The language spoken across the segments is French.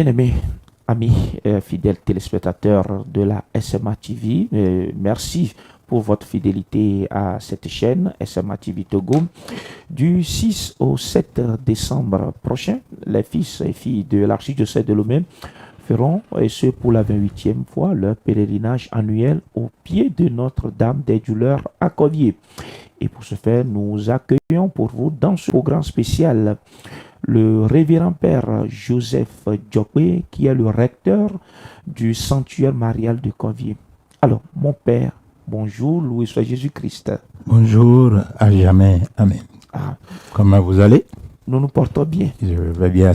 Bien-aimés amis, fidèles téléspectateurs de la SMA TV, merci pour votre fidélité à cette chaîne SMA TV Togo. Du 6 au 7 décembre prochain, les fils et filles de l'archidiocèse de Lomé feront, et ce pour la 28e fois, leur pèlerinage annuel au pied de Notre-Dame des Douleurs à Covier. Et pour ce faire, nous accueillons pour vous dans ce programme spécial le révérend père Joseph Diokwe, qui est le recteur du sanctuaire marial de Covier. Alors, mon père, bonjour, loué soit Jésus-Christ. Bonjour, à jamais, amen. Ah, Comment vous allez? nous nous portons bien. Je vais bien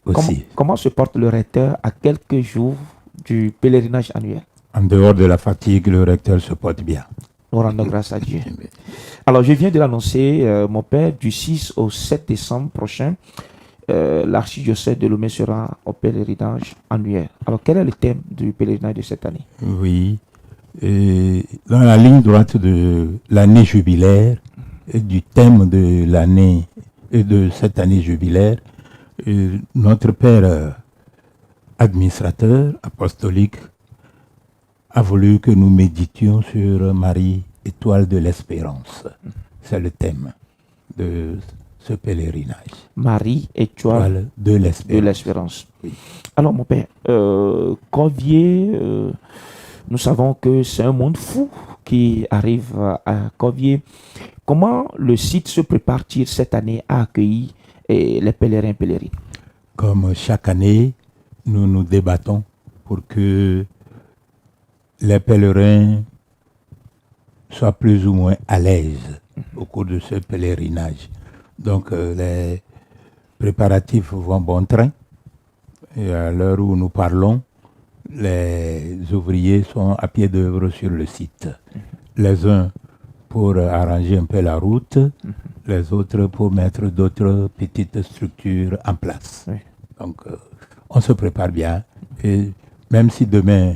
aussi. Comment se porte le recteur à quelques jours du pèlerinage annuel? En dehors de la fatigue, le recteur se porte bien. Nous rendons grâce à Dieu. Alors, je viens de l'annoncer, mon père, du 6 au 7 décembre prochain, l'archidiocèse de Lomé sera au pèlerinage annuel. Alors, quel est le thème du pèlerinage de cette année? Oui. Et dans la ligne droite de l'année jubilaire et du thème de l'année et de cette année jubilaire, notre père administrateur apostolique a voulu que nous méditions sur Marie, étoile de l'espérance. C'est le thème de ce pèlerinage. Marie, étoile de l'espérance. Oui. Alors, mon père, Covier, nous savons que c'est un monde fou qui arrive à Covier. Comment le site se prépare-t-il cette année à accueillir les pèlerins et pèlerines? Comme chaque année, nous nous débattons pour que les pèlerins soient plus ou moins à l'aise au cours de ce pèlerinage. Donc les préparatifs vont bon train. Et à l'heure où nous parlons, les ouvriers sont à pied d'œuvre sur le site. Les uns pour arranger un peu la route, les autres pour mettre d'autres petites structures en place. Oui. Donc on se prépare bien. Et même si demain,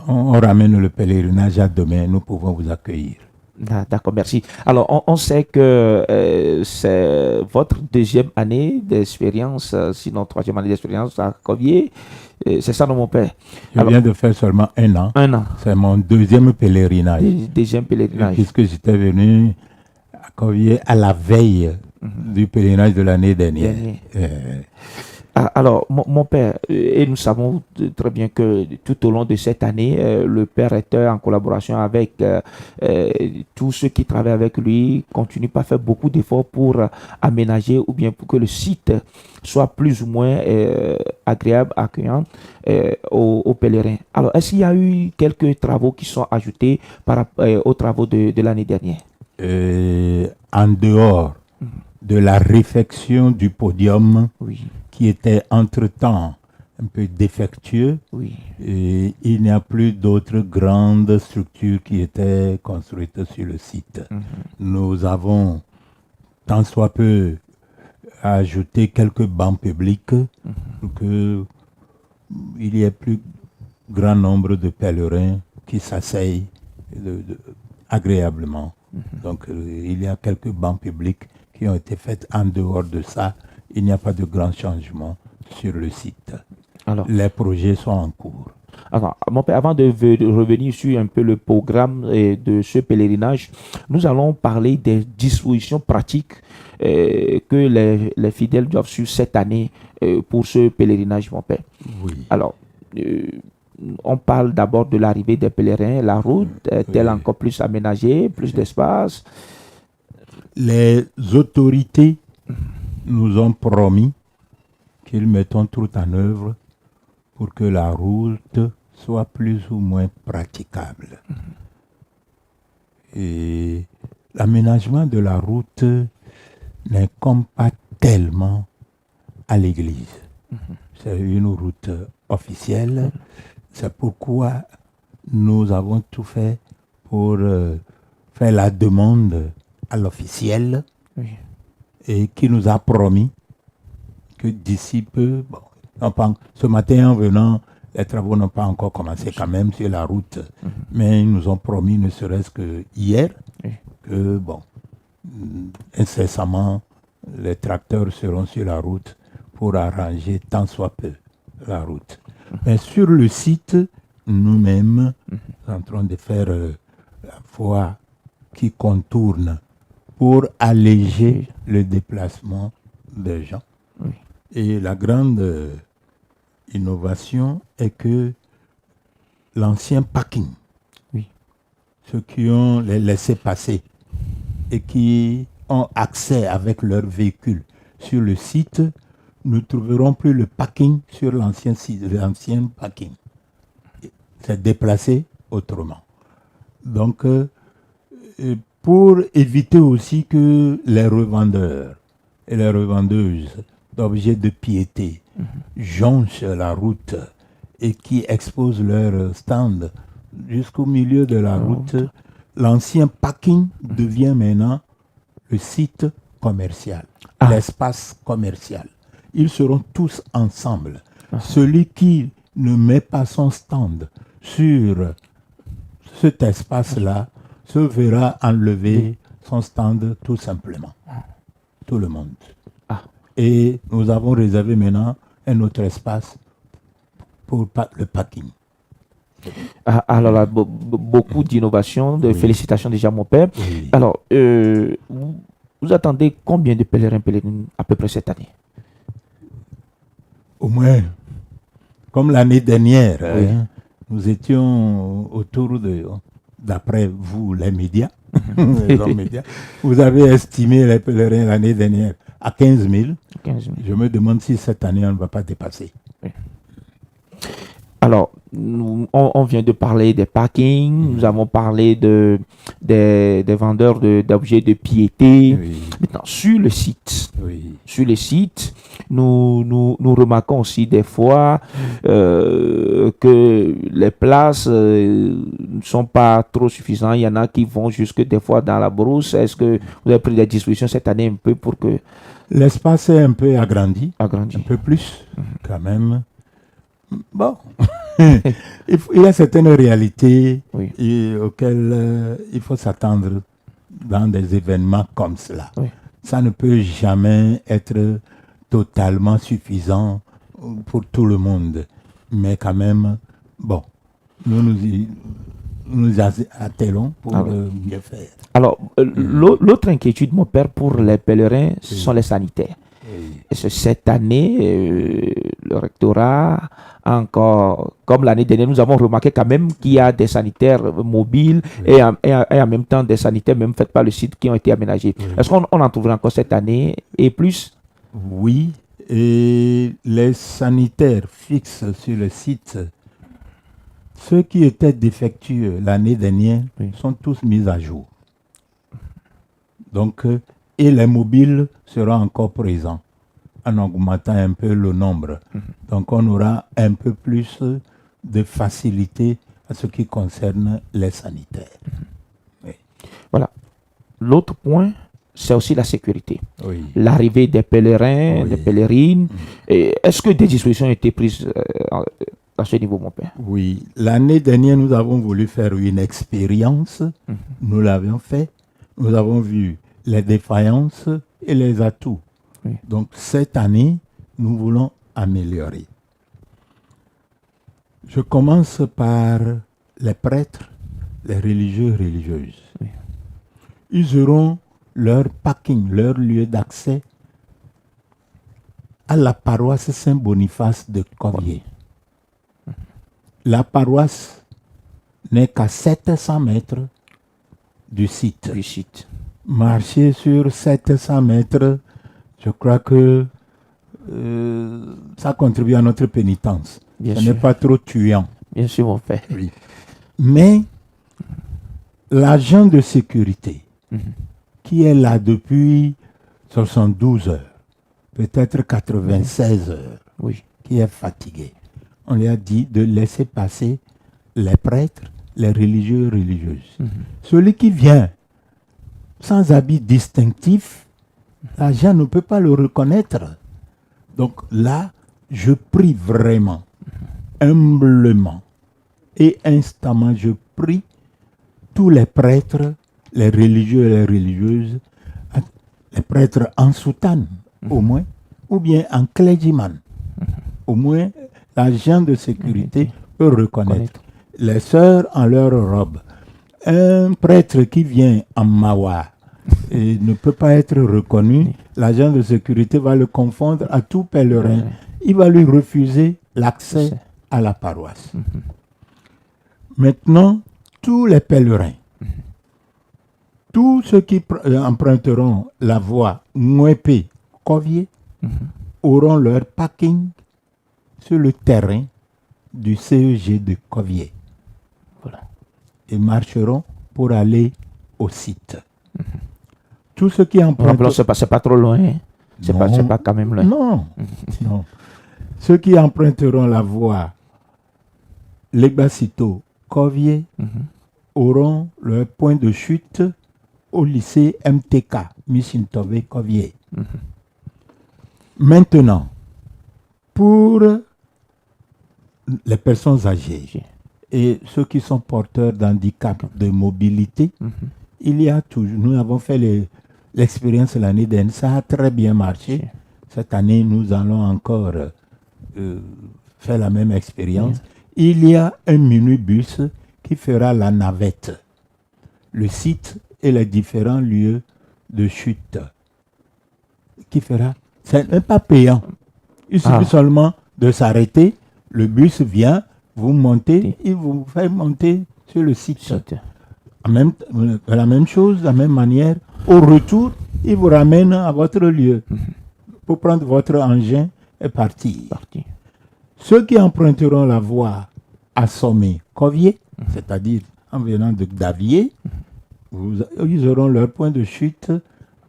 on ramène le pèlerinage à demain, nous pouvons vous accueillir. D'accord, merci. Alors, on sait que c'est votre deuxième année d'expérience, sinon troisième année d'expérience à Covier. C'est ça, non, mon père? Je viens de faire seulement 1 an. 1 an. C'est mon deuxième pèlerinage. Deuxième pèlerinage. Puisque j'étais venu à Covier à la veille du pèlerinage de l'année dernière. Alors, mon père, et nous savons très bien que tout au long de cette année, le père recteur, en collaboration avec tous ceux qui travaillent avec lui, continue à faire beaucoup d'efforts pour aménager ou bien pour que le site soit plus ou moins agréable, accueillant aux pèlerins. Alors, est-ce qu'il y a eu quelques travaux qui sont ajoutés aux travaux de l'année dernière? En dehors de la réfection du podium, Oui. qui était entre-temps un peu défectueux, Oui. et il n'y a plus d'autres grandes structures qui étaient construites sur le site. Nous avons, tant soit peu, ajouté quelques bancs publics pour qu'il y ait plus grand nombre de pèlerins qui s'asseyent agréablement. Donc il y a quelques bancs publics qui ont été faits. En dehors de ça, il n'y a pas de grands changements sur le site. Alors, les projets sont en cours. Alors, mon père, avant de revenir sur un peu le programme de ce pèlerinage, nous allons parler des dispositions pratiques que les fidèles doivent suivre cette année pour ce pèlerinage, mon père. Oui. Alors, on parle d'abord de l'arrivée des pèlerins, la route est-elle encore plus aménagée, plus d'espace? Les autorités nous ont promis qu'ils mettront tout en œuvre pour que la route soit plus ou moins praticable. Et l'aménagement de la route n'incombe pas tellement à l'église. C'est une route officielle. C'est pourquoi nous avons tout fait pour faire la demande à l'officiel et qui nous a promis que d'ici peu, ce matin en venant, les travaux n'ont pas encore commencé quand même sur la route, mais ils nous ont promis, ne serait-ce que hier, que incessamment, les tracteurs seront sur la route pour arranger tant soit peu la route. Mais sur le site, nous-mêmes, nous sommes en train de faire la voie qui contourne pour alléger le déplacement des gens. Oui. Et la grande innovation est que l'ancien parking, Oui. ceux qui ont les laissés-passer et qui ont accès avec leur véhicule sur le site, ne trouveront plus le parking sur l'ancien parking. C'est déplacé autrement. Donc, pour éviter aussi que les revendeurs et les revendeuses d'objets de piété jonchent la route et qui exposent leur stand jusqu'au milieu de la route, l'ancien parking devient maintenant le site commercial, l'espace commercial. Ils seront tous ensemble. Celui qui ne met pas son stand sur cet espace-là se verra enlever son stand tout simplement. Tout le monde. Et nous avons réservé maintenant un autre espace pour le parking. Alors là, beaucoup d'innovations, de félicitations déjà mon père. Oui. Alors, vous attendez combien de pèlerines à peu près cette année? Au moins, comme l'année dernière, nous étions autour de, d'après vous, les médias, les hommes médias, vous avez estimé les pèlerins l'année dernière à 15 000. 15 000. Je me demande si cette année, on ne va pas dépasser. Oui. Alors, on vient de parler des parkings, nous avons parlé des vendeurs d'objets de piété. Oui. Maintenant, sur le site, nous remarquons aussi des fois que les places ne sont pas trop suffisantes. Il y en a qui vont jusque des fois dans la brousse. Est-ce que vous avez pris des dispositions cette année un peu pour que... L'espace est un peu agrandi. Un peu plus, quand même. Bon, il y a certaines réalités auxquelles il faut s'attendre dans des événements comme cela. Oui. Ça ne peut jamais être totalement suffisant pour tout le monde. Mais quand même, bon, nous attelons pour mieux faire. Alors, l'autre inquiétude, mon père, pour les pèlerins, ce sont les sanitaires. Et cette année, le rectorat a encore, comme l'année dernière, nous avons remarqué quand même qu'il y a des sanitaires mobiles et en même temps des sanitaires même faits par le site qui ont été aménagés. Est-ce qu'on en trouvera encore cette année et plus? Oui, et les sanitaires fixes sur le site, ceux qui étaient défectueux l'année dernière sont tous mis à jour. Donc, et les mobiles seront encore présents en augmentant un peu le nombre. Donc, on aura un peu plus de facilité à ce qui concerne les sanitaires. Oui. Voilà. L'autre point, c'est aussi la sécurité. Oui. L'arrivée des pèlerins, des pèlerines. Est-ce que des dispositions ont été prises à ce niveau, mon père? Oui. L'année dernière, nous avons voulu faire une expérience. Nous l'avions fait. Nous avons vu les défaillances et les atouts. Donc, cette année, nous voulons améliorer. Je commence par les prêtres, les religieux, religieuses. Ils auront leur parking, leur lieu d'accès à la paroisse Saint-Boniface de Corrier. La paroisse n'est qu'à 700 mètres du site. Marcher sur 700 mètres, je crois que ça contribue à notre pénitence. Ce n'est pas trop tuant. Bien sûr, mon père. Oui. Mais l'agent de sécurité qui est là depuis 72 heures, peut-être 96 heures, qui est fatigué, on lui a dit de laisser passer les prêtres, les religieux, religieuses. Celui qui vient sans habit distinctif, l'agent ne peut pas le reconnaître. Donc là, je prie vraiment, humblement et instamment, je prie tous les prêtres, les religieux et les religieuses, les prêtres en soutane au moins, ou bien en clergyman, au moins L'agent de sécurité peut reconnaître. Les sœurs en leur robe. Un prêtre qui vient en mawa et ne peut pas être reconnu, l'agent de sécurité va le confondre à tout pèlerin. Il va lui refuser l'accès à la paroisse. Maintenant, tous les pèlerins, tous ceux qui emprunteront la voie Mouépé-Covier auront leur parking sur le terrain du CEG de Covier. Voilà. Et marcheront pour aller au site. Tous ceux qui emprunteront... C'est pas trop loin. C'est pas quand même loin. Non. Non. Ceux qui emprunteront la voie Legbasito-Covier auront leur point de chute au lycée MTK, Michintové-Covier. Maintenant, pour les personnes âgées et ceux qui sont porteurs d'handicap de mobilité, il y a toujours, nous avons fait l'expérience l'année dernière, ça a très bien marché. Cette année, nous allons encore faire la même expérience. Il y a un minibus qui fera la navette, le site et les différents lieux de chute. Qui fera, c'est même pas payant. Il suffit seulement de s'arrêter, le bus vient, vous montez, il vous fait monter sur le site. La même chose, de la même manière, au retour, il vous ramène à votre lieu pour prendre votre engin et partir. Ceux qui emprunteront la voie Assomé-Covier, c'est-à-dire en venant de Davier, ils auront leur point de chute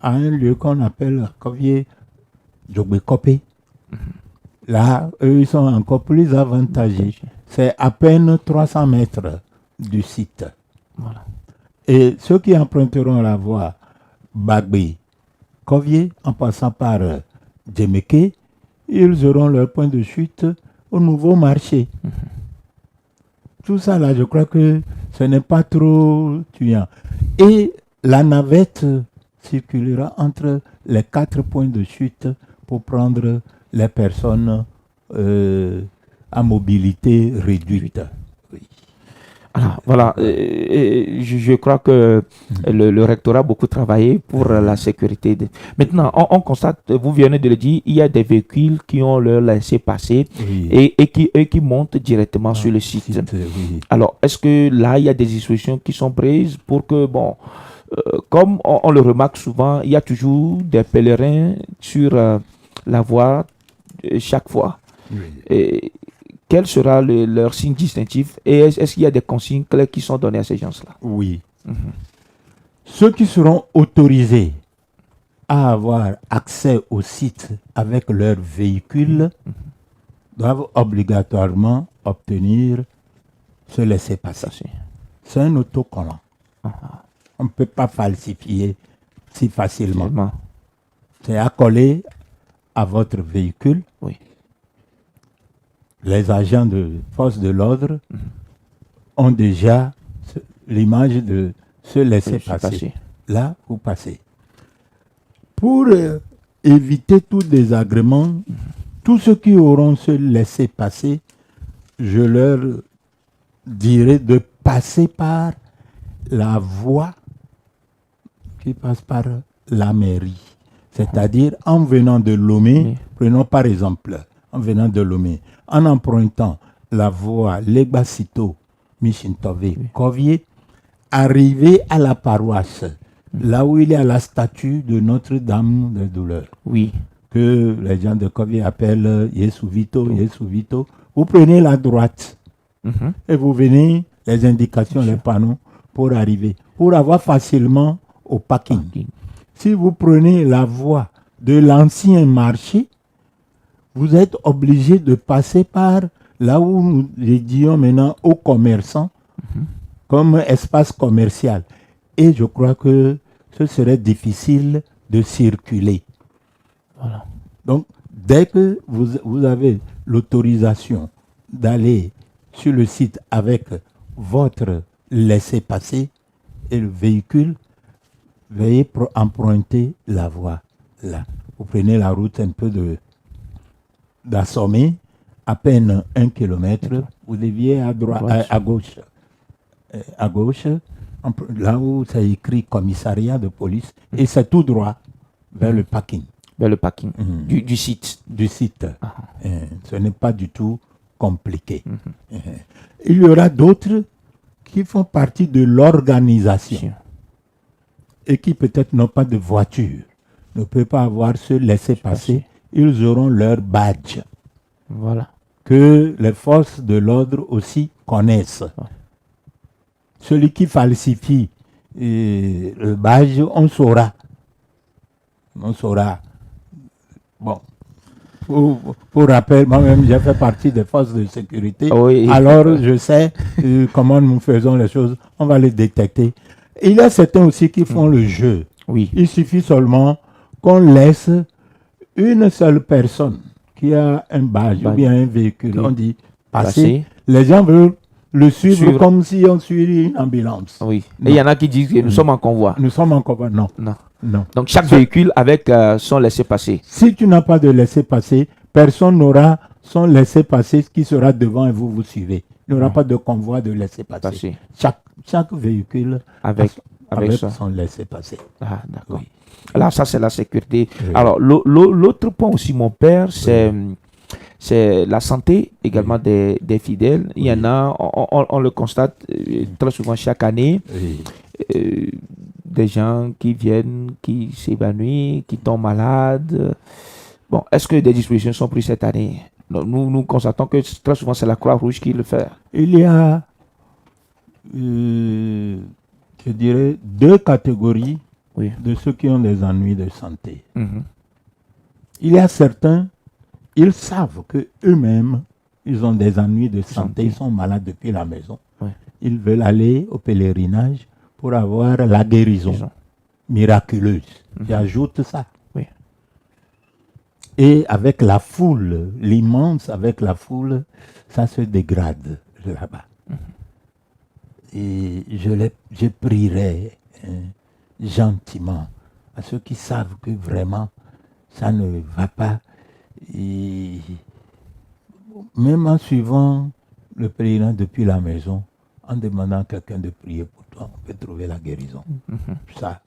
à un lieu qu'on appelle Covier Djogbe-Kopé. Là, eux, ils sont encore plus avantagés. C'est à peine 300 mètres du site. Voilà. Et ceux qui emprunteront la voie Bagbe-Covier, en passant par Djemeke, ils auront leur point de chute au nouveau marché. Tout ça, là, je crois que ce n'est pas trop tuant. Et la navette circulera entre les 4 points de chute pour prendre les personnes à mobilité réduite. Oui. Alors, voilà, je crois que le rectorat a beaucoup travaillé pour la sécurité. Maintenant, on constate, vous venez de le dire, il y a des véhicules qui ont leur laissez-passer et qui montent directement sur le site. Oui. Alors, est-ce que là, il y a des dispositions qui sont prises pour que, comme on le remarque souvent, il y a toujours des pèlerins sur la voie chaque fois. Oui. Et quel sera leur signe distinctif et est-ce qu'il y a des consignes claires qui sont données à ces gens-là? Oui. Ceux qui seront autorisés à avoir accès au site avec leur véhicule doivent obligatoirement obtenir ce laissez-passer. C'est un autocollant. On ne peut pas falsifier si facilement. C'est accolé à votre véhicule. Oui. Les agents de force de l'ordre ont déjà l'image de ce laisser-passer. Là, vous passez. Pour éviter tout désagrément, tous ceux qui auront ce laisser-passer, je leur dirai de passer par la voie qui passe par la mairie. C'est-à-dire, en venant de Lomé, prenons par exemple, en venant de Lomé, en empruntant la voie Legbasito-Michintové-Covier, arriver à la paroisse, là où il y a la statue de Notre-Dame des Douleurs, que les gens de Covier appellent Yesuvito, Yesuvito. Vous prenez la droite et vous venez, les indications, les panneaux, pour arriver, pour avoir facilement au parking. Si vous prenez la voie de l'ancien marché, vous êtes obligé de passer par là où nous disons maintenant aux commerçants comme espace commercial. Et je crois que ce serait difficile de circuler. Voilà. Donc, dès que vous avez l'autorisation d'aller sur le site avec votre laissez-passer et le véhicule, veuillez emprunter la voie là. Vous prenez la route un peu d'Assomé, à peine 1 kilomètre, vous déviez à droite, à gauche. À gauche, là où c'est écrit commissariat de police, et c'est tout droit vers le parking. Vers le parking du site. Du site. Ce n'est pas du tout compliqué. Il y aura d'autres qui font partie de l'organisation et qui peut-être n'ont pas de voiture, ne peuvent pas avoir ce laisser-passer. Ils auront leur badge. Voilà. Que les forces de l'ordre aussi connaissent. Celui qui falsifie le badge, on saura. On saura. Bon. Pour rappel, moi-même, j'ai fait partie des forces de sécurité. Oui. Alors, je sais comment nous faisons les choses. On va les détecter. Et il y a certains aussi qui font le jeu. Oui. Il suffit seulement qu'on laisse une seule personne qui a un badge ou bien un véhicule. On dit passer. Les gens veulent le suivre comme si on suivait une ambulance. Oui. Et il y en a qui disent que nous sommes en convoi. Nous sommes en convoi. Non. Donc chaque véhicule avec son laissez-passer. Si tu n'as pas de laissez-passer, personne n'aura son laissez-passer qui sera devant et vous suivez. Il n'y aura pas de convoi de laissez-passer. Chaque véhicule avec son laissez-passer. Ah, d'accord. Oui. Là, ça, c'est la sécurité. Oui. Alors, l'autre point aussi, mon père, c'est la santé également des fidèles. Il y en a, on le constate très souvent chaque année. Des gens qui viennent, qui s'évanouissent, qui tombent malades. Bon, est-ce que des dispositions sont prises cette année? Nous constatons que très souvent, c'est la Croix-Rouge qui le fait. Il y a, je dirais, 2 catégories de ceux qui ont des ennuis de santé. Il y a certains, ils savent qu'eux-mêmes, ils ont des ennuis de santé, ils sont malades depuis la maison. Ils veulent aller au pèlerinage pour avoir la guérison miraculeuse. J'ajoute ça. Et avec la foule, l'immense avec la foule, ça se dégrade là-bas. Et je prierai gentiment à ceux qui savent que vraiment ça ne va pas. Et même en suivant le pèlerin depuis la maison, en demandant à quelqu'un de prier pour toi, on peut trouver la guérison. Ça.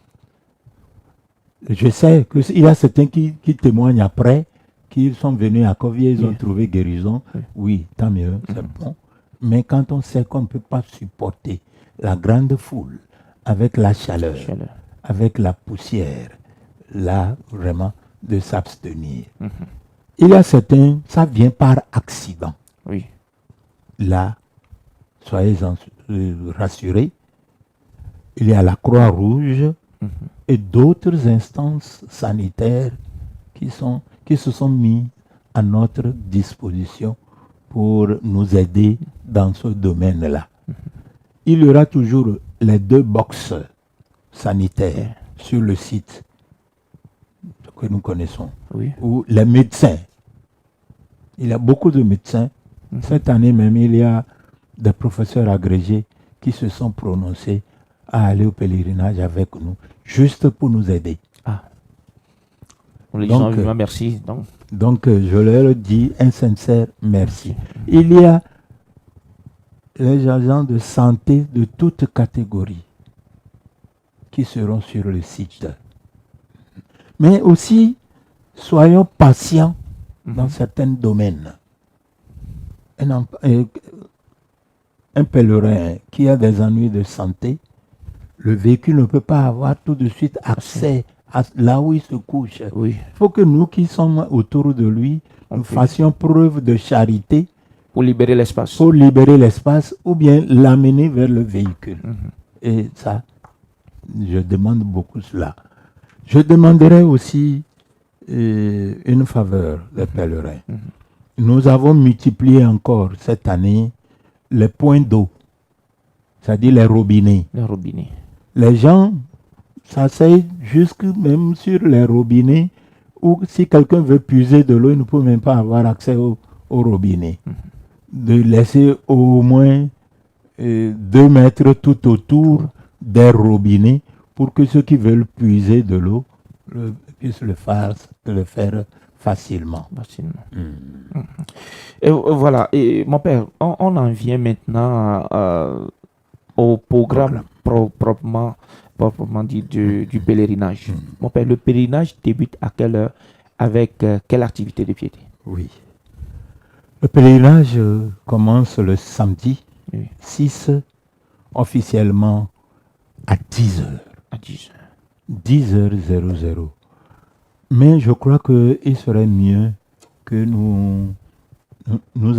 Je sais qu'il y a certains qui témoignent après, qu'ils sont venus à Covier, ils ont trouvé guérison. Oui, tant mieux, c'est bon. Mais quand on sait qu'on ne peut pas supporter la grande foule, avec la chaleur, avec la poussière, là, vraiment, de s'abstenir. Il y a certains, ça vient par accident. Là, soyez rassurés, il y a la Croix-Rouge et d'autres instances sanitaires qui se sont mis à notre disposition pour nous aider dans ce domaine-là. Il y aura toujours les 2 boxes sanitaires sur le site que nous connaissons, où les médecins, il y a beaucoup de médecins. Cette année même, il y a des professeurs agrégés qui se sont prononcés à aller au pèlerinage avec nous, juste pour nous aider. On les disant vivement merci. Donc, je leur dis un sincère merci. Il y a les agents de santé de toutes catégories qui seront sur le site. Mais aussi, soyons patients dans certains domaines. Un pèlerin qui a des ennuis de santé, le véhicule ne peut pas avoir tout de suite accès à là où il se couche. Il faut que nous qui sommes autour de lui, nous fassions preuve de charité pour libérer l'espace. Ou bien l'amener vers le véhicule. Et ça, je demande beaucoup cela. Je demanderai aussi une faveur des pèlerins. Nous avons multiplié encore cette année les points d'eau, c'est-à-dire les robinets. Les gens s'asseyent jusque même sur les robinets, ou si quelqu'un veut puiser de l'eau, il ne peut même pas avoir accès au robinet. De laisser au moins 2 mètres tout autour des robinets pour que ceux qui veulent puiser de l'eau puissent le faire facilement. Et voilà, et mon père, on en vient maintenant au programme proprement dit du pèlerinage. Mon père, le pèlerinage débute à quelle heure, avec quelle activité de piété? Oui. Le pèlerinage commence le samedi 6, officiellement à 10h. À 10h. 10h00. Mais je crois qu'il serait mieux que nous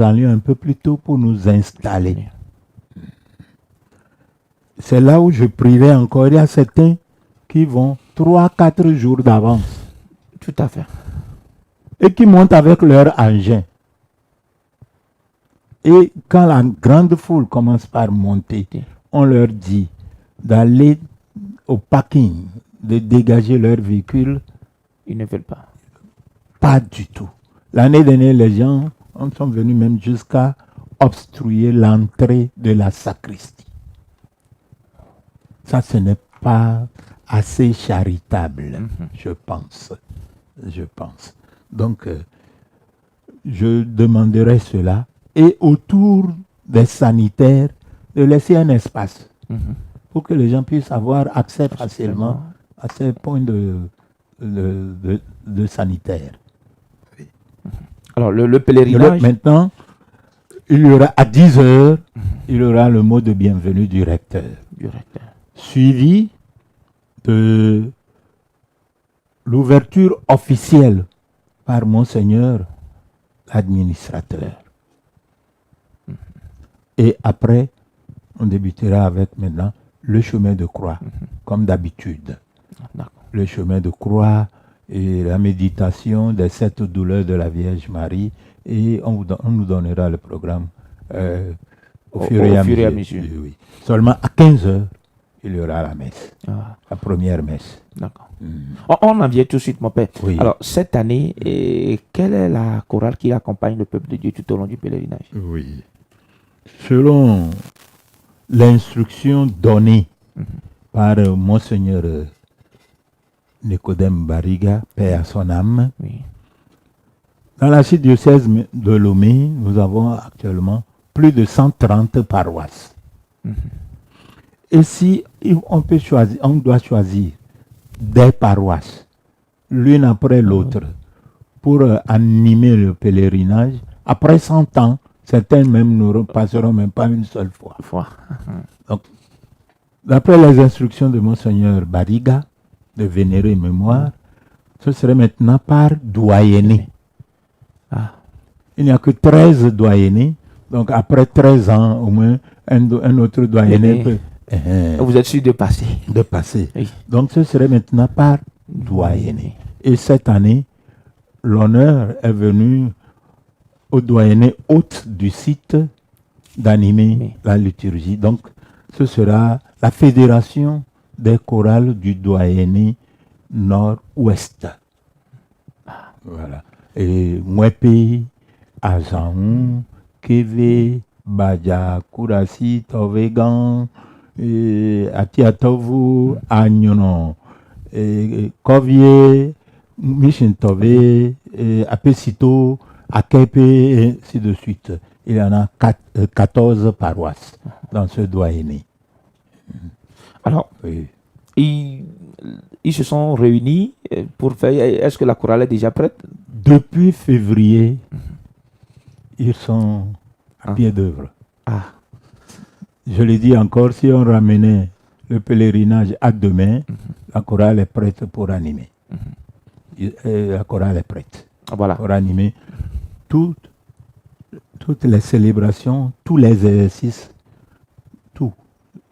allions un peu plus tôt pour nous installer. C'est là où je prierai encore. Il y a certains qui vont 3-4 jours d'avance. Tout à fait. Et qui montent avec leur engin. Et quand la grande foule commence par monter, on leur dit d'aller au parking, de dégager leur véhicule. Ils ne veulent pas. Pas du tout. L'année dernière, les gens sont venus même jusqu'à obstruer l'entrée de la sacristie. Ça, ce n'est pas assez charitable, je pense. Donc, je demanderai cela. Et autour des sanitaires, de laisser un espace pour que les gens puissent avoir accès facilement à ces points de sanitaire. Alors, le pèlerinage... Maintenant, il y aura à 10h, il y aura le mot de bienvenue du recteur. Suivi de l'ouverture officielle par Monseigneur l'administrateur. Et après, on débutera avec maintenant le chemin de croix, comme d'habitude. Le chemin de croix et la méditation des 7 douleurs de la Vierge Marie. Et on nous donnera le programme au fur et à mesure. Oui. Seulement à 15h, il y aura la messe, la première messe. D'accord. On en vient tout de suite, mon père. Oui. Alors, cette année, quelle est la chorale qui accompagne le peuple de Dieu tout au long du pèlerinage? Oui. Selon l'instruction donnée par Monseigneur Nicodème Bariga, paix à son âme, dans l'archidiocèse de Lomé, nous avons actuellement plus de 130 paroisses. Et si on doit choisir des paroisses, l'une après l'autre, pour animer le pèlerinage, après 100 ans, certaines même ne repasseront même pas une seule fois. Donc, d'après les instructions de Monseigneur Bariga, de vénérer mémoire, ce serait maintenant par doyenné. Il n'y a que 13 doyennés. Donc après 13 ans, au moins, un autre doyenné peut... Vous êtes sûr de passer. De passer. Oui. Donc ce serait maintenant par doyenné. Et cette année, l'honneur est venu au doyenné hôte du site d'animer la liturgie. Donc ce sera la fédération des chorales du doyenné nord-ouest. Voilà. Et Mwepe, Azaou, Keve, Baja, Kurasi, Tovegan, Atiatovu, Agnonon, Kovie, Michintove, Apesito, Akepe, et ainsi de suite. Il y en a 14 paroisses dans ce doyenné. Alors, ils se sont réunis pour faire... Est-ce que la chorale est déjà prête? Depuis février, ils sont à pied d'œuvre. Je le dis encore, si on ramenait le pèlerinage à demain, la chorale est prête pour animer. La chorale est prête pour animer toutes les célébrations, tous les exercices, tout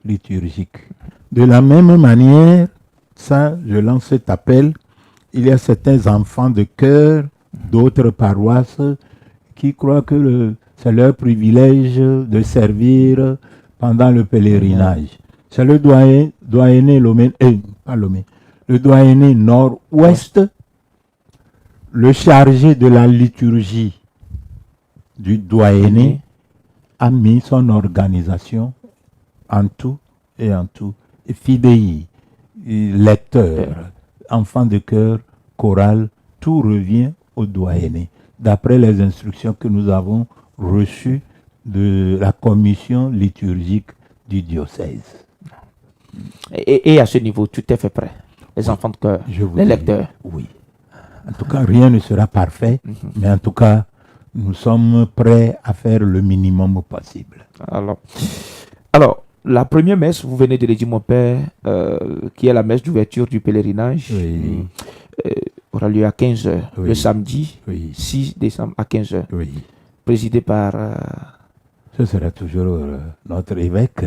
liturgique. De la même manière, ça, je lance cet appel, il y a certains enfants de chœur d'autres paroisses qui croient que c'est leur privilège de servir pendant le pèlerinage. C'est le doyenné Lomé, le doyenné nord-ouest, le chargé de la liturgie du doyenné a mis son organisation en tout. Et fidèles, lecteurs, enfants de chœur, chorale, tout revient au doyenné, d'après les instructions que nous avons reçues de la commission liturgique du diocèse. Et à ce niveau, tout est fait prêt. Les enfants de cœur, les lecteurs. Oui. En tout cas, rien ne sera parfait, mais en tout cas, nous sommes prêts à faire le minimum possible. Alors, la première messe, vous venez de le dire, mon père, qui est la messe d'ouverture du pèlerinage, aura lieu à 15h, le samedi 6 décembre à 15h, présidé par... Ce sera toujours notre évêque.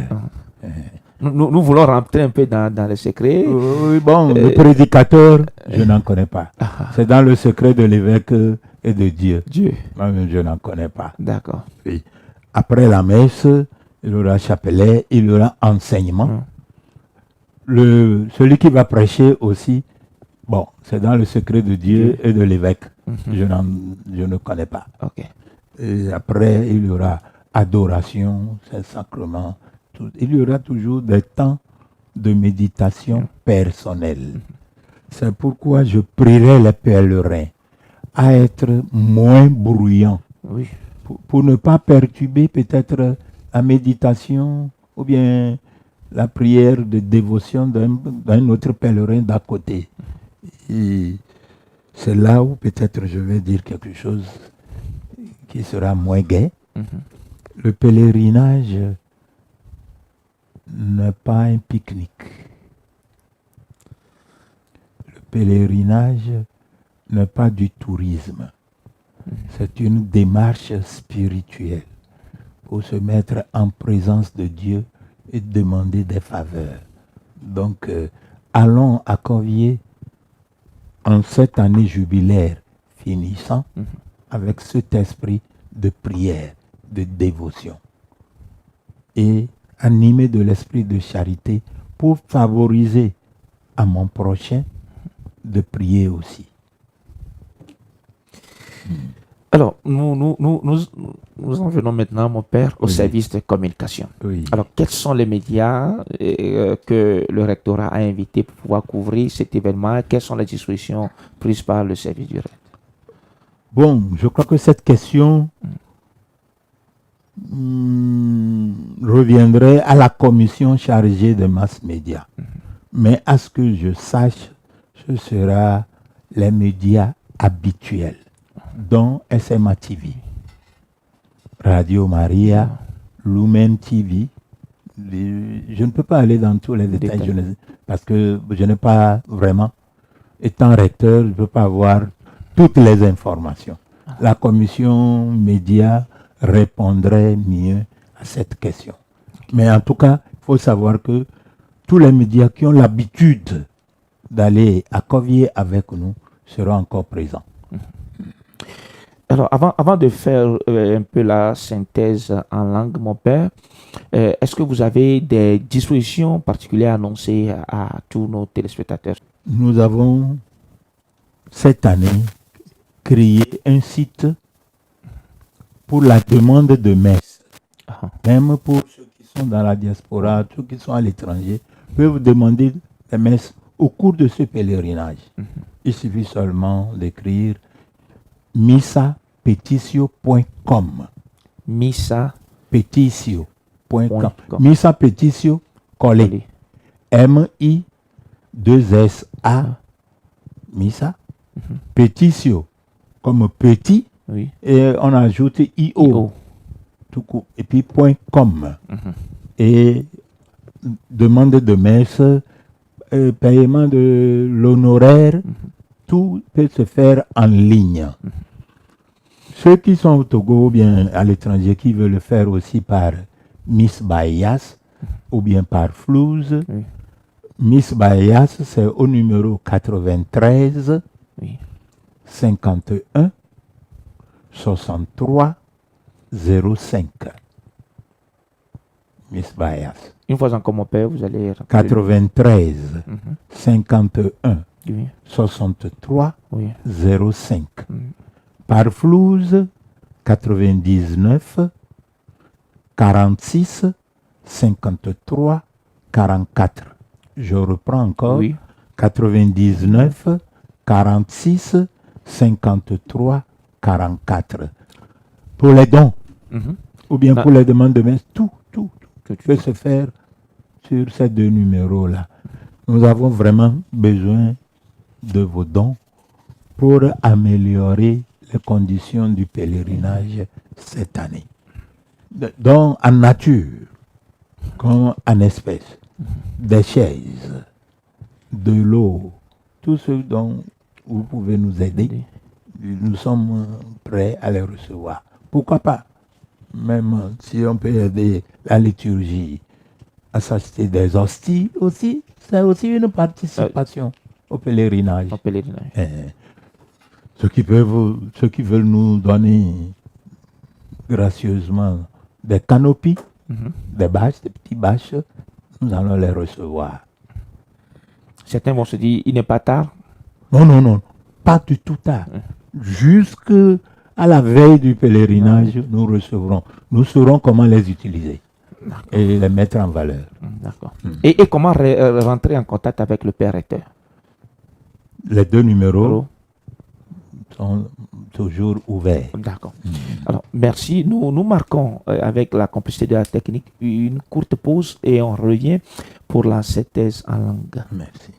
Nous voulons rentrer un peu dans les secrets. Le prédicateur, je n'en connais pas. C'est dans le secret de l'évêque et de Dieu. Moi-même, je n'en connais pas. D'accord. Oui. Après la messe, il y aura chapelet, il y aura enseignement. Celui qui va prêcher aussi, c'est dans le secret de Dieu et de l'évêque. Je ne connais pas. Okay. Et après, il y aura adoration, Saint-Sacrement. Il y aura toujours des temps de méditation personnelle. C'est pourquoi je prierai les pèlerins à être moins bruyants. Oui. Pour ne pas perturber peut-être la méditation ou bien la prière de dévotion d'un autre pèlerin d'à côté. Et c'est là où peut-être je vais dire quelque chose qui sera moins gai. Le pèlerinage n'est pas un pique-nique. Le pèlerinage n'est pas du tourisme. C'est une démarche spirituelle pour se mettre en présence de Dieu et demander des faveurs. Donc, allons à Corvier en cette année jubilaire finissant avec cet esprit de prière, de dévotion et animé de l'esprit de charité pour favoriser à mon prochain de prier aussi. Alors, nous en venons maintenant, mon père, au service de communication. Oui. Alors, quels sont les médias que le rectorat a invités pour pouvoir couvrir cet événement? Quelles sont les dispositions prises par le service du rectorat? Bon, je crois que cette question reviendrait à la commission chargée des mass médias. Mais à ce que je sache, ce sera les médias habituels, dont SMA TV, Radio Maria, Lumen TV. Je ne peux pas aller dans tous les détails parce que je n'ai pas vraiment, étant recteur, je ne peux pas avoir toutes les informations. La commission médias répondrait mieux à cette question. Mais en tout cas, il faut savoir que tous les médias qui ont l'habitude d'aller à Corvier avec nous seront encore présents. Alors, avant de faire un peu la synthèse en langue, mon père, est-ce que vous avez des dispositions particulières annoncées à tous nos téléspectateurs? Nous avons, cette année, créé un site pour la demande de messe. Même pour ceux qui sont dans la diaspora, ceux qui sont à l'étranger, peuvent demander des messes au cours de ce pèlerinage. Il suffit seulement d'écrire missapetitio.com. Missapetitio.com. Missa Petitio collé. M-I-2-S-A. Missa. Petitio comme petit. Oui. Et on ajoute I-O. Tout court. Et puis .com. Et demande de messe, paiement de l'honoraire, tout peut se faire en ligne. Ceux qui sont au Togo ou bien à l'étranger qui veulent le faire aussi par Miss Bayas ou bien par Flouze, Miss Bayas, c'est au numéro 93 51 63 05. Miss Bayas. Une fois encore, mon père, vous allez... 93 51 63 05. Par Flouze, 99 46 53 44. Je reprends encore. 99 46 53 44. Pour les dons, ou bien pour les demandes de messe, tout peut se faire sur ces deux numéros-là. Nous avons vraiment besoin de vos dons pour améliorer les conditions du pèlerinage cette année. Dons en nature, comme en espèces, des chaises, de l'eau, tout ce dont vous pouvez nous aider, nous sommes prêts à les recevoir. Pourquoi pas? Même si on peut aider la liturgie à s'acheter des hosties aussi, c'est aussi une participation au pèlerinage. Ceux qui veulent nous donner gracieusement des canopies, des bâches, des petits bâches, nous allons les recevoir. Certains vont se dire, il n'est pas tard. Non, pas du tout tard. Jusqu'à la veille du pèlerinage, nous recevrons. Nous saurons comment les utiliser et les mettre en valeur. D'accord. Et comment rentrer en contact avec le Père recteur? Les deux numéros sont toujours ouverts. D'accord. Alors, merci. Nous marquons avec la complicité de la technique une courte pause et on revient pour la synthèse en langue. Merci.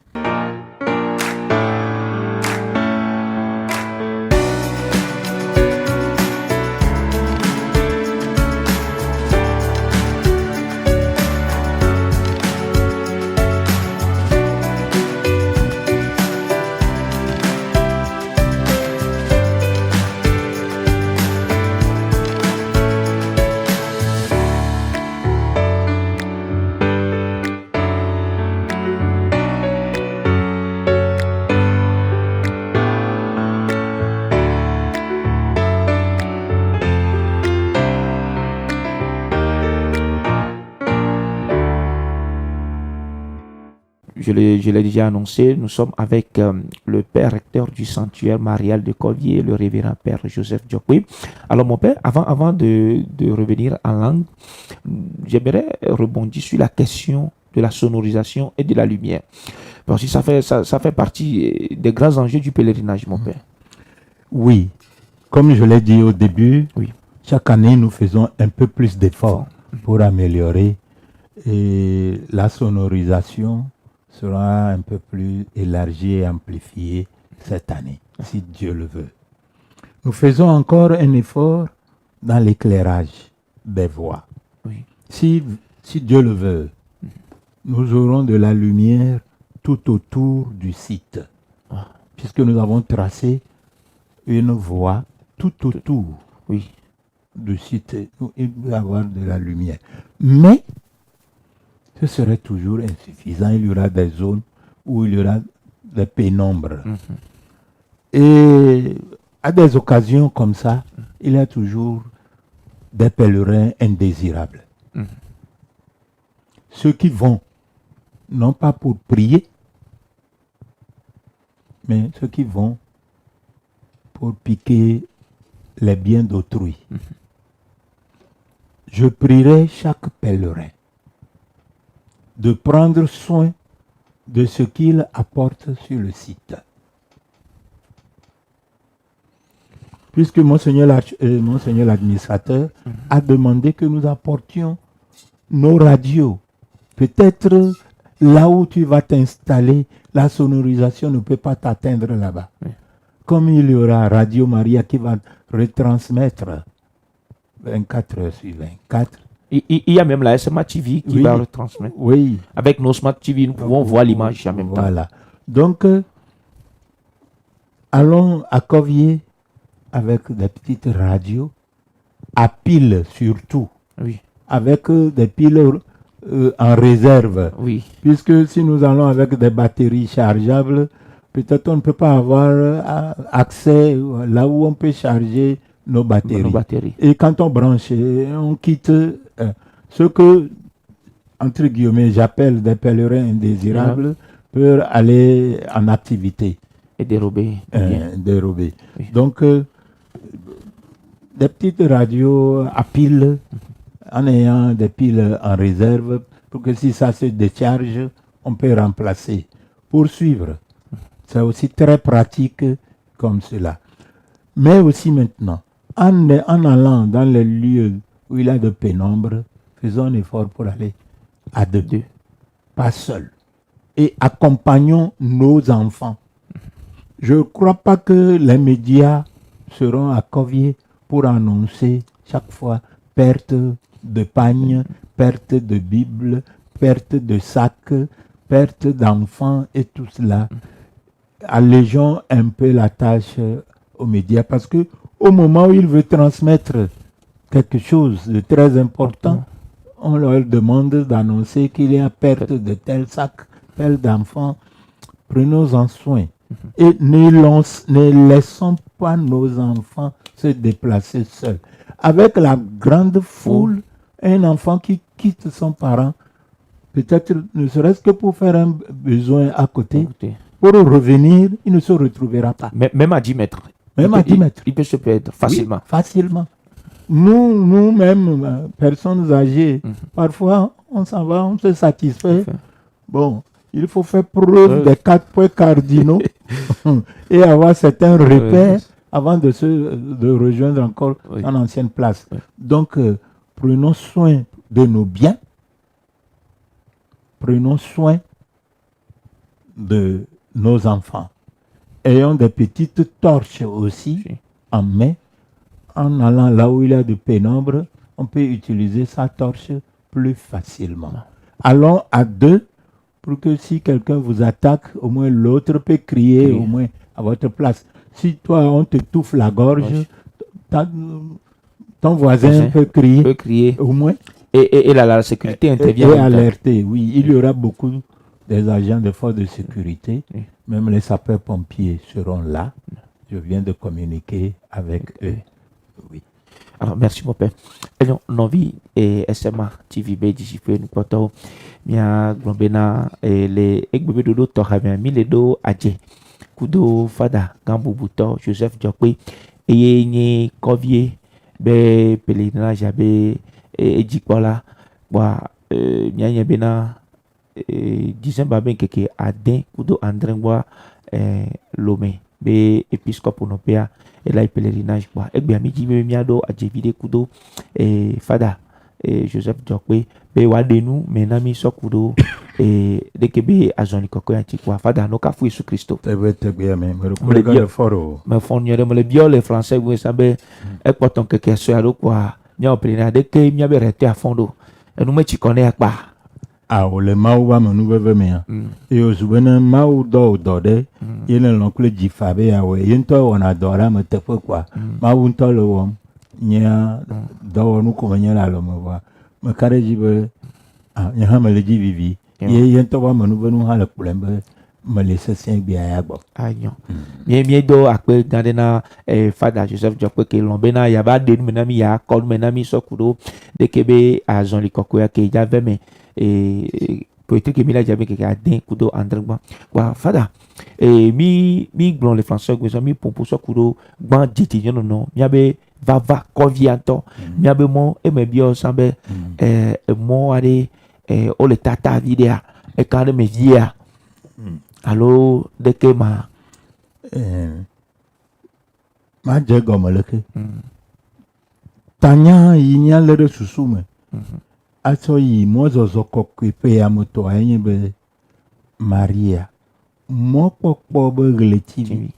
Je l'ai déjà annoncé, nous sommes avec le père recteur du sanctuaire marial de Corvier, le révérend père Joseph Diokwe. Alors mon père, avant de revenir en langue, j'aimerais rebondir sur la question de la sonorisation et de la lumière. Parce que ça fait partie des grands enjeux du pèlerinage, mon père. Oui, comme je l'ai dit au début, chaque année nous faisons un peu plus d'efforts pour améliorer et la sonorisation sera un peu plus élargie et amplifiée cette année, si Dieu le veut. Nous faisons encore un effort dans l'éclairage des voies. Oui. Si Dieu le veut, nous aurons de la lumière tout autour du site, puisque nous avons tracé une voie tout autour du site. Il va y avoir de la lumière. Mais ce serait toujours insuffisant. Il y aura des zones où il y aura des pénombres. Et à des occasions comme ça, il y a toujours des pèlerins indésirables. Ceux qui vont, non pas pour prier, mais ceux qui vont pour piquer les biens d'autrui. Je prierai chaque pèlerin de prendre soin de ce qu'il apporte sur le site. Puisque Monseigneur l'administrateur a demandé que nous apportions nos radios. Peut-être là où tu vas t'installer, la sonorisation ne peut pas t'atteindre là-bas. Comme il y aura Radio Maria qui va retransmettre 24 heures sur 24. Il y a même la SMA TV qui va retransmettre. Oui. Avec nos Smart TV, nous pouvons voir l'image en même temps. Voilà. Donc, allons à Corvier avec des petites radios, à piles surtout. Oui. Avec des piles en réserve. Oui. Puisque si nous allons avec des batteries chargeables, peut-être on ne peut pas avoir accès là où on peut charger nos batteries. Et quand on branche, on quitte ce que, entre guillemets, j'appelle des pèlerins indésirables, peuvent aller en activité. Et dérober. Dérober. Oui. Donc, des petites radios à piles, en ayant des piles en réserve, pour que si ça se décharge, on peut remplacer. Pour suivre. C'est aussi très pratique comme cela. Mais aussi maintenant, en allant dans les lieux où il y a de pénombre, faisons un effort pour aller à deux, pas seul. Et accompagnons nos enfants. Je ne crois pas que les médias seront à Covier pour annoncer chaque fois perte de pagne, perte de Bible, perte de sac, perte d'enfants et tout cela. Allégeons un peu la tâche aux médias parce que au moment où il veut transmettre quelque chose de très important, on leur demande d'annoncer qu'il y a perte de tel sac, tel d'enfants. Prenons-en soin. Et ne laissons pas nos enfants se déplacer seuls. Avec la grande foule, un enfant qui quitte son parent, peut-être ne serait-ce que pour faire un besoin à côté, pour revenir, il ne se retrouvera pas. Même à 10 mètres. Même à 10 mètres. Il peut se perdre facilement. Oui, facilement. Nous-mêmes, personnes âgées, parfois, on s'en va, on se satisfait. Bon, il faut faire preuve des 4 points cardinaux et avoir certains repères avant de rejoindre encore son ancienne place. Donc, prenons soin de nos biens, prenons soin de nos enfants. Ayons des petites torches aussi en main. En allant là où il y a de pénombre, on peut utiliser sa torche plus facilement. Allons à deux pour que si quelqu'un vous attaque, au moins l'autre peut crier au moins à votre place. Si toi, on te touffe la gorge, ton voisin peut crier au moins. Et la sécurité intervient. Et alerter, oui. Il y aura beaucoup des agents de force de sécurité. Même les sapeurs-pompiers seront là. Je viens de communiquer avec eux. Oui. Alors, merci mon père. Alors, Novi et SMA TV BDJP nous portons mia glombena les egbe dodo tohamia miledo aje kudo fada gambu buto Joseph Diokwe eye nye Covier be pelina jabe ejikpola wa mia bena December ben keke aden kudo andrengwa lome be episcope nopea et là, il pèlerinage quoi. Et bien, midi, miado a jevide kudo fada Joseph Diokwe be wadenu menami so kudo dekebe azoni koko yanti quoi. Fada no kafu Yesu Christo. Me fonniere me le bio les français vous savez e poton keke so alo quoi. Nya pèlerinage de ke mia be rete a fondo. E nous me tu connais pas. Ah, le mau va me nouvelle mea. Et au souvenir mau do de. Il y a l'oncle Jifabe à ouais. Il y a on adore me te fait quoi. Mau to le wom. Nya do nous comme nya la me voit. Me carré jibe. Ah, nya me le dit vivi. Il y a to va me nouvelle nous le problème. Me laisser saint bien ya bo. Aïe. Mie do akpe dandena fada Joseph Diokwe ke lombena ya ba de menami ya kol menami so kudo de kebe azon li kokoya ke ya veme peut-être que mila jabe ke aden kudo andrengba wa fada mi glon les français que mi pompo so kudo gban diti non mi abe va convianto mi abe mo e me bio sambe mo ade o le tata videa e kande me via allo de ke ma je gomme le ke tanya yinya le susume aso yi mozozo kokpe ya moto ayenye be Maria mo popo be gletivi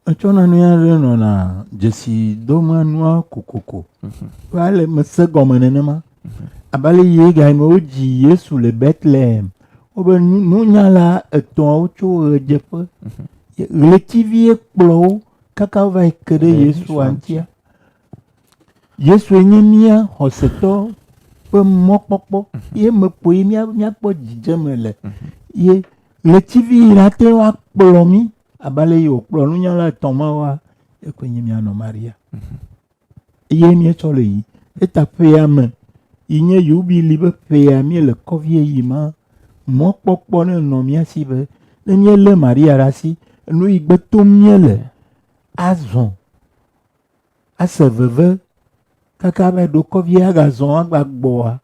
achona nuya no na jesi doma nua kokoko wale msego menenema abale yega mo ji Yesu le Bethlehem obe nunya la eton ocho jefe gletivi ekplo kaka va kede Yesu antia Yesu enyemia hoseto pe mokpokpo ye me poyi mia kpo jijeme le ye le TV la te wa kplo mi abale yo kplo nunya la toma wa e ko nyemia no Maria ye mi chole yi eta pe ya me inye yubi libe pe ya mi le Covier yi ma mokpokpo ne no mi asibe ne mi le Maria rasi no igbe to mi le azon aseveve kaka be do Covier agazon agbagboa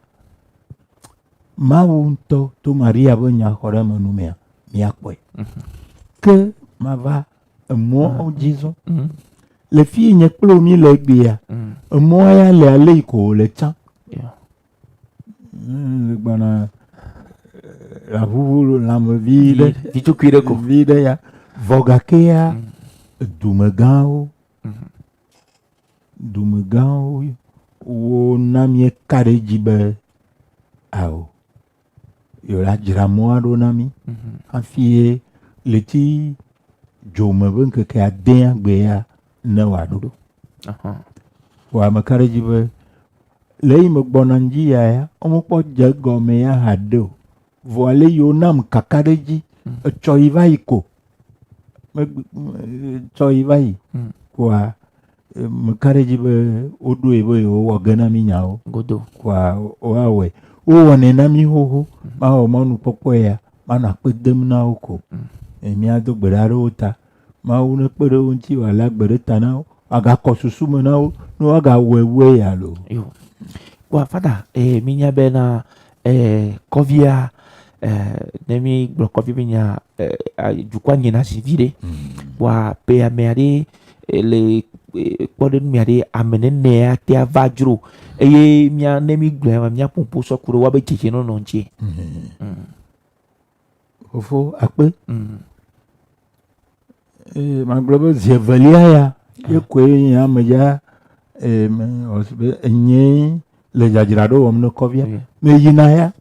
Mawu to Maria be nya xore me numea mi akpoe ke ma va emɔ dzizɔ le fi nye kplo mi le gbea emɔ ya le ale ko le tsã gbana la ʋuʋu lãmevi ɖe vitukui ɖe ko vi ɖe ya vɔ gake ya dumegãwo wo na míeka ɖe dzi be ao yewola dzra mɔa ɖo na mí hafi le ti dzome be ŋkeke adea gbe ya ne wòaɖo wò ame ka ɖe dzi be le yi me gbɔna dzi ya womekpɔ dze gɔme ya haɖe o vɔ ale yiwo nam kaka ɖe dzi etsɔ yi va yi ko tsɔ yi va yi koa meka ɖe dzi be woɖoe be yewowɔ ge na mí nyawo koa woawɔe wowɔnɛ na mí xoxo mawɔ mɔnukpɔkpɔe ya manɔ akpe dem na wo ko míado gbe ɖa ɖe wo ta mawu ne kpe ɖe wo ŋuti wòale agbe ɖe ta na wo agakɔ susu me na wo ne woagawɔe woe ya lo wa fada minya be na kɔvia ne mi gblɔ kɔvi be nya dukɔa nyina si vi ɖe wa pe ame aɖe le kpɔ ɖe nu aɖe ame nenea te ava dzro eye mia ne mi gblɔ mia ƒoƒo sɔku ɖe woabe dzedze nɔnɔ ŋuti fofo akpe magblɔ be zi evelia ya ye koe nye ame dza enye le dzadzraɖo wɔm ne kɔvia me yina ya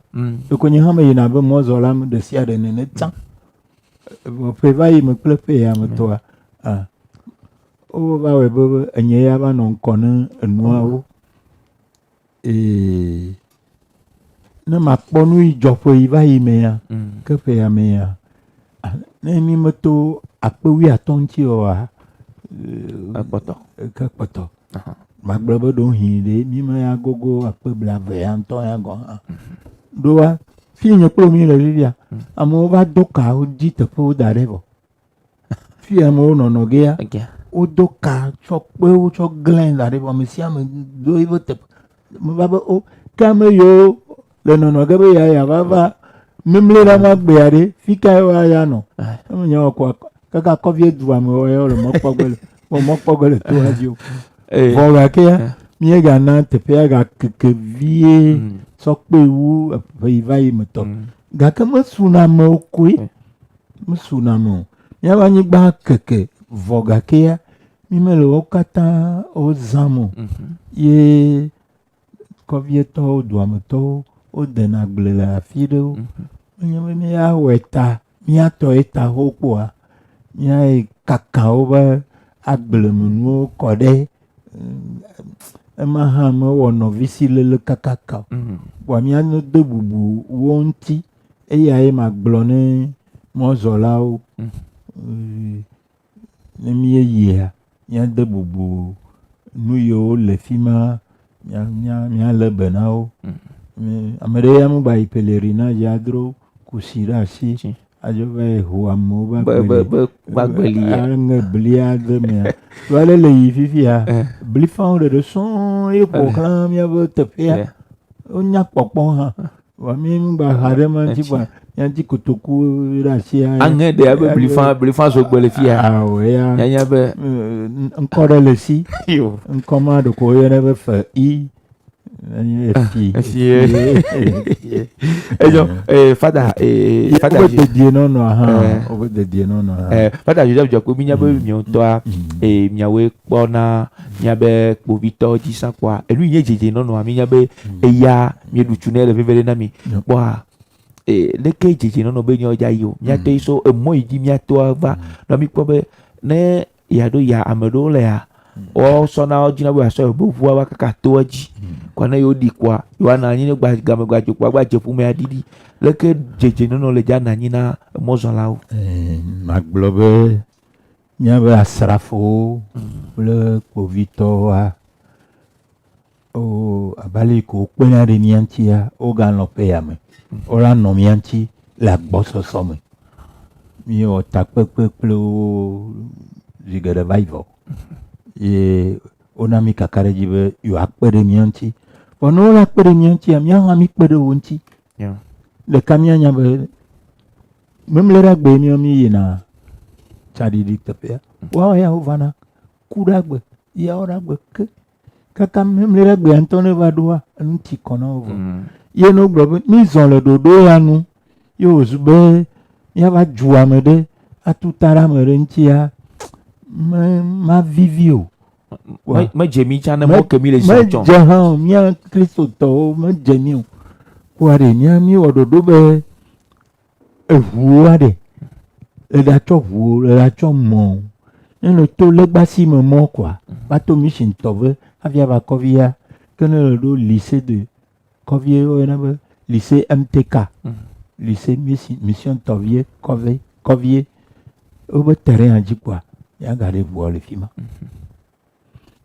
eko nye hã me yina be mɔzɔla ɖe sia ɖe nene tsã ƒe va yi me kple ƒe ya me tɔa wo va wɔe be enye ya va nɔ ŋkɔ ne enuawo ne makpɔ nu yi dzɔ ƒe yi va yi me ya ke ƒe ya me ya ne mi meto akpe 15 ŋuti oa ke kpɔtɔ magblɔ be ɖo hi ɖe mi me ya gogo akpe 20 ya ŋutɔ ya gɔ hã ɖoa fi nye kplo mi le vivia amewo va do ka wodi teƒewo da ɖe vɔ fi amewo nɔnɔ ge ya wodo ka tsɔ kpewo tsɔ glẽ da ɖe vɔ ame sia ame do yiƒe teƒe meva be o ke ame yiwo le nɔnɔ ge be ya va memle ɖa ma gbea ɖe fi ka ya nɔ emenye wɔ kaka kɔvie dua me wɔ ya le mɔkpɔ ge le toa dzi o vɔ gake ya míegana teƒea gakeke vie sɔkpe wu eƒe va yi me tɔ gake mesuna amewo koe mesuna ame o míabe anyigba keke vɔ gake ya mi mele wo katã wozãm o ye kɔvietɔwo duametɔwo wodena agble le afi ɖewo menye be míawɔe ta míatɔ ye ta ho kpoa míae kaka wobe agblemenuwo kɔ ɖe ema hã mewɔ nɔvi si lele kakaka o vɔa míanode bubu wo ŋuti eyae magblɔ ne mɔzɔlawo ne míeyia míade bubu nu yiwo le fi ma míalé be na wo ame ɖe ya megba yi peleri na dza adro kusi ɖe asi adzo va yi ho amewo bagbeli aŋe bli ade mea vale le yi fifia bli fãwo ɖeɖe sɔŋ ye ƒo xlã míabe teƒea wonya kpɔkpɔ hã vɔ mí megba ha ɖe ma ŋuti vɔa míadi kotoku ɖe asi aŋe ɖe abe bli fã zogbe le fia ya nya be ŋkɔ ɖe le si ŋkɔ ma ɖe ko woyɔnɛ be fe i fada dedie nɔnɔ hã wobe dedie nɔnɔ hã fada Joseph Dzɔkpe mi nya be miɔtɔa miawoe kpɔna miabe kpovitɔ dzi sakwa enu nye dzedze nɔnɔa mi nya be eya mieɖu tu ne le veve ɖe na mi kpɔa leke dzedze nɔnɔ be nyawo dza yi o miatɔ yi so emɔ yi dzi miatɔa va na mi kpɔ be ne yaɖo ya ame ɖewo le ya wosɔna wo dzina be asɔ be ʋua va kaka toa dzi kɔ ne yewo ɖi kɔa yewoanɔ anyi ne game gbadzo kɔa gba dze ƒomea ɖiɖi leke dzedze nɔnɔ le dza anyi na mɔzɔlawo magblɔ be míabe asrafowo kple kpovitɔwoa abali ko wokpena ɖe mía ŋutia woganɔ ƒeya me wolanɔ mía ŋuti le agbɔsɔsɔ me míewɔ takpekpe kple wo zi geɖe va yi vɔ ye wona mi kaka ɖe dzi be yewoakpe ɖe mía ŋuti vɔ ne wola kpe ɖe mía ŋutia mía hã míkpe ɖe wo ŋuti ɖeka míanya be memle ɖe agbe míawo mí yina tsaɖiɖi teƒea Wa ya vana kudagbe ya oragbe ke kaka memle ragbe antone va doa anu ti kona ovo ye no gbo mi zon le dodo ya nu yo zube ya va ju ame de atutara me re nti ya ma vivio me jemi chane mo ke mi le me chon jahan mi Kristo to me jemi o kwa re mi mi ododo be ewu ade le da cho wu le da cho mo ne to le gbasi me mo quoi ba to mission tove avia va kovia que ne le lycée de Covier lycée MTK lycée mission Tovier Covier au terrain dit quoi il a gardé voir le film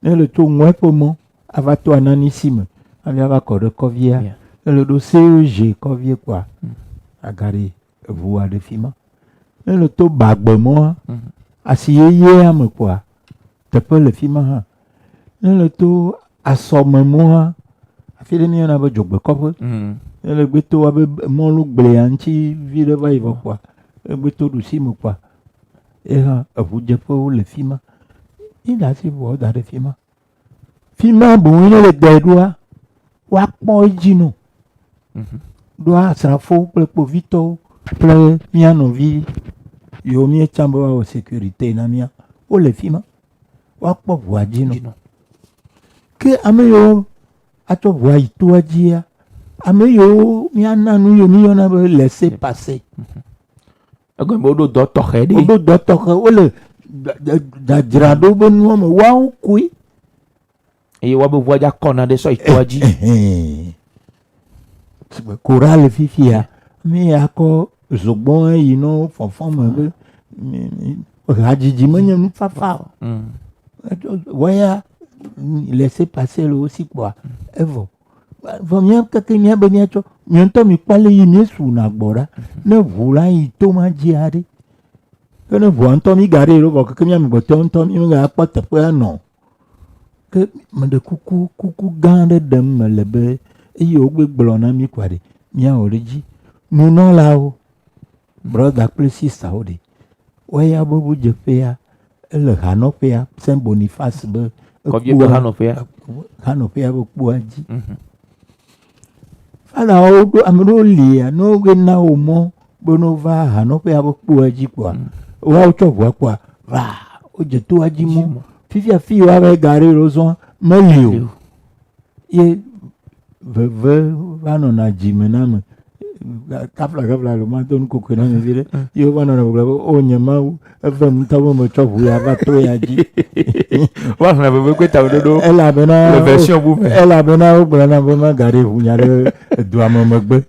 ne le tout moins pour moi avant toi ananissime avia va code Covier le dossier CEG Covier quoi a gardé voir le film ne le tout bagbe moi assis hier me quoi tu peux le film hein ne le tout assomme moi afile mi na ba jogbe kopo le gbeto wa be mo lu gble anti vile va ivo quoi gbeto du si mo quoi et ha vous je peux le film il a si vous dans le film bon il le dedua wa po jinu doa srafo pour vito pour mia no vi yo mi chambo wa sécurité na mia o le film wa po voa jinu que ameyo ato voa ito dia ameyo mi ananu yo mi ona be laisser passer ago mo do to khedi o do to o le da drado be no mo wa kui e wa be voa ja kona de so ito ji coral fifia mi ako zogbon yi no fonfon mo be rajiji mo nyam fafa waya laisser passer le aussi quoi evo va mien kake mien be mien cho mien to mi pale yi mi su na gbora ne vula yi to ma jiare que ne voit to mi gare ro bo kake mien me to mi ga pa te pe no que me de kuku gande dem me le be e yo gbe gblo na mi kwade mien oriji nu no la o brother plus sister o de waya bobu je pe ya le hano pe ya Saint Boniface be ko vie be hano pe ya bo puaji fala o do amro lia no ge na o mo bono va hano pe ya bo puaji kwa wa o cho kwa va o je to aji mo fi wa be gare rozon melio ye ve va no na jimena me kapla lo ma don ko na me vire yo va no na o nyama eve mtawo mo cho bu ya va to ya ji wa na be ko ta do ela bena le version bu ela bena o gba na bo ma gare hu nya re do am mo gbe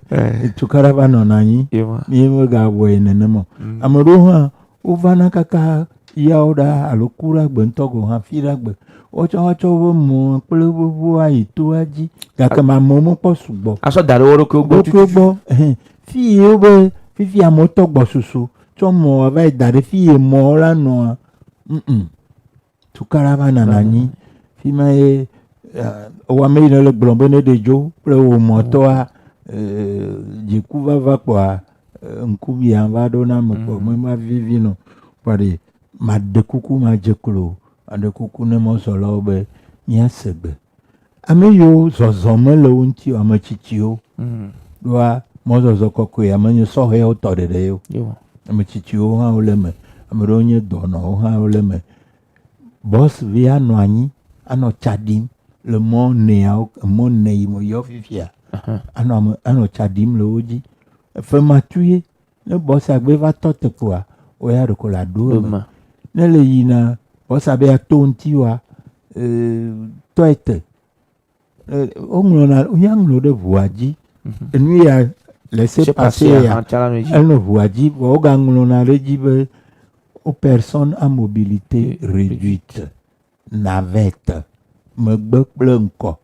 tu karava no na yin mi mo ga wo enene mo amoro ha o va na kaka ya oda alokura gbe ntogo ha fira gbe ocho mo pele bo ayi to aji kaka ma mo po sugbo aso dare woro ko gbo fi o be fi amoto gbo susu to mo ava dare fi mo la no tu karava na nani fi ma o ame le glombe ne de jo pre o moto a jikuva va kwa nkubi ava do na mo ko mo ma vivi no pare ma de kuku ma jeklo ade kuku ne mo so lo be mi asegbe ame yo zozo me le unti o ma chichio doa mo zozo kokko ya me so he o to de yo ame chichio ha o le me ame ro nye do no ha o le me boss via no anyi ano chadim le mo ne mo yo fifia ano chadim le oji fe matuye ne boss agbe va tote kwa o ya ko la do ne le yina boss abe atonti wa toite o ngona o yang lo de voaji enu ya laisser passer ya elle voaji o ga ngona reji be aux personnes à mobilité réduite navette me gbe kple nko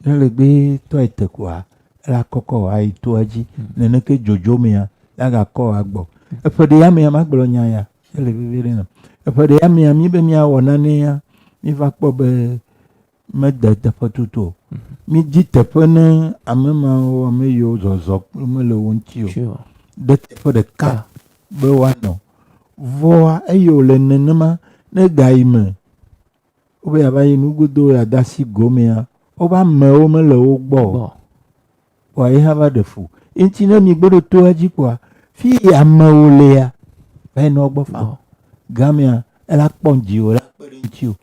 le gbe to ete kwa la koko ai to aji nene ke jojo mia la ga ko agbo e pede ya mia magbo nya ya le vivire na e pede ya mia mi be mia wona ne ya mi va kpo be me de potuto mi di tepene amema o me yo zozo me le wonti o de te for de ka be wa no Voa eyo le nenema ne ga yi me. Obe ya va yi nugodo ya dasi gomea. Oba mewo me le wo gbɔ. Wa ye hã va ɖe fu. Enti ne mi gbe ɖo to dzi kɔa, fi amewo le ya, va yi nɔ gbɔ fa. Gamea ela kpɔ dziwo la kpe ɖe ŋuti o.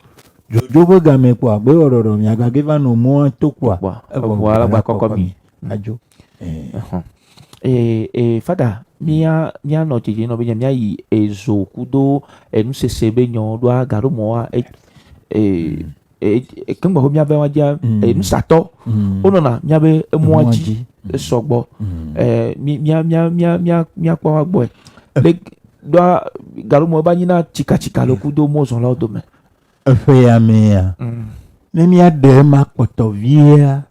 Dzodzo be game kɔa, gbe wɔɖɔɖɔ miagage va nɔ mɔa to kɔa, evɔ la gba kɔkɔ mi. Adzo. Fada, mia nɔ dzedze nɔ be mia yi ezo kudo enusese be nyɔ ɖo agaɖo mɔa kemgbe ho mia be wa dia nusatɔ wonɔna mia be emɔa dzi sɔgbɔ mia kpɔ wa gbɔe le ɖoa gaɖo mɔ ba nyina tsikatsikalo kudo mɔzɔlawo dome. Eƒe ya mea, ne mia ɖe ma kpɔtɔ via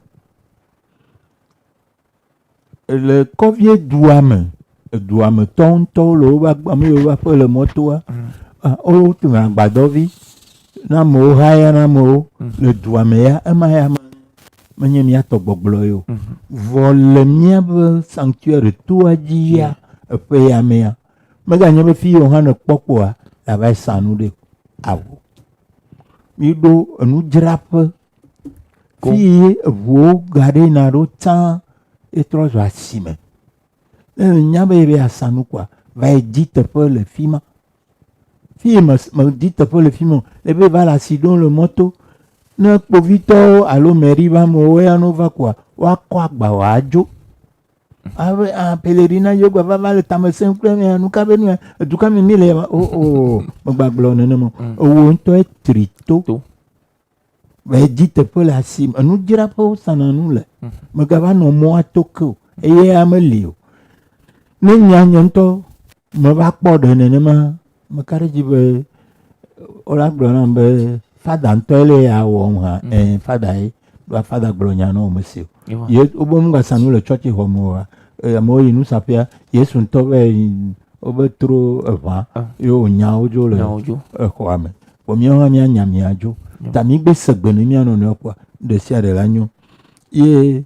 le kɔvie dua me tɔwo ŋutɔwo le wobe ame yiwo va ƒe le mɔtoa, wotu agbadɔvi na amewo haya na amewo le dua me ya, ema ya menye míatɔ gbɔgblɔ yo. Vɔ le míabe sanctuaire toa dzi ya, eƒe ya mea, meganye be fi yiwo hã ne kpɔ kpɔa, la va sa nu ɖe awu. Mi ɖo enudzraƒe fi eʋuwo ga ɖe yina ɖo tsã etrɔ zɔ asime. Ne nya be ebe asa nu kɔa, va yi di teƒe le fi ma. Fi me di teƒe le fi ma, ebe va le asi ɖom le mɔto. Ne kpovitɔwo alo meri va amewo ya no va kɔa, woakɔ agba wòadzo. Abe pelerinia yoga va le tame sem kple mia nu ka be nu edu ka mi le megbagblɔ nenema. Ewo ŋutɔ tri to. Va yi di teƒe le asi me. Enudzraƒewo sana nu le. Megava nɔ mɔa to ke o. Eye ame li o. Ne nya nye ŋutɔ meva kpɔ ɖe nenema, meka ɖe dzi be wola gblɔ nam be fada ŋutɔ le ya wɔm hã. Fada ye. Fada gblɔ nya na wo mesi o. Ye wobe nu gasa nu le tsɔtsi xɔ me oa. Amewo yi nusaƒea, Yesu ŋutɔ be wobe tro eʋã ye wònya wo dzo le exɔa me. Vɔ míawo hã míanya míadzo. Ta mi gbe segbe ne mía nɔnɔewo kɔa, ɖe sia ɖe la nyo. Ye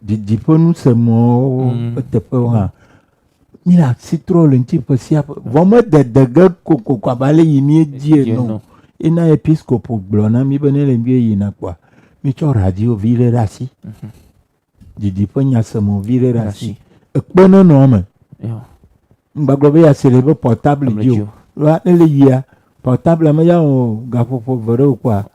didiƒe nusemɔwo ƒe teƒewo hã, mi le asi trɔ le ŋuti ƒe sia ƒe. Vɔ medede ge kokoko aba le yi mi dzi eno. Ena episkopo gblɔ na mi be ne le mi yina kɔa, mi tsɔ radio vi ɖe asi. Didiƒe nyasemɔ vi ɖe asi. Ekpe ne nɔ me. Mgbagblɔ be ya se le be portable dzi o. Ne le yia, portable me ya o gaƒoƒo ve ɖe o kɔa,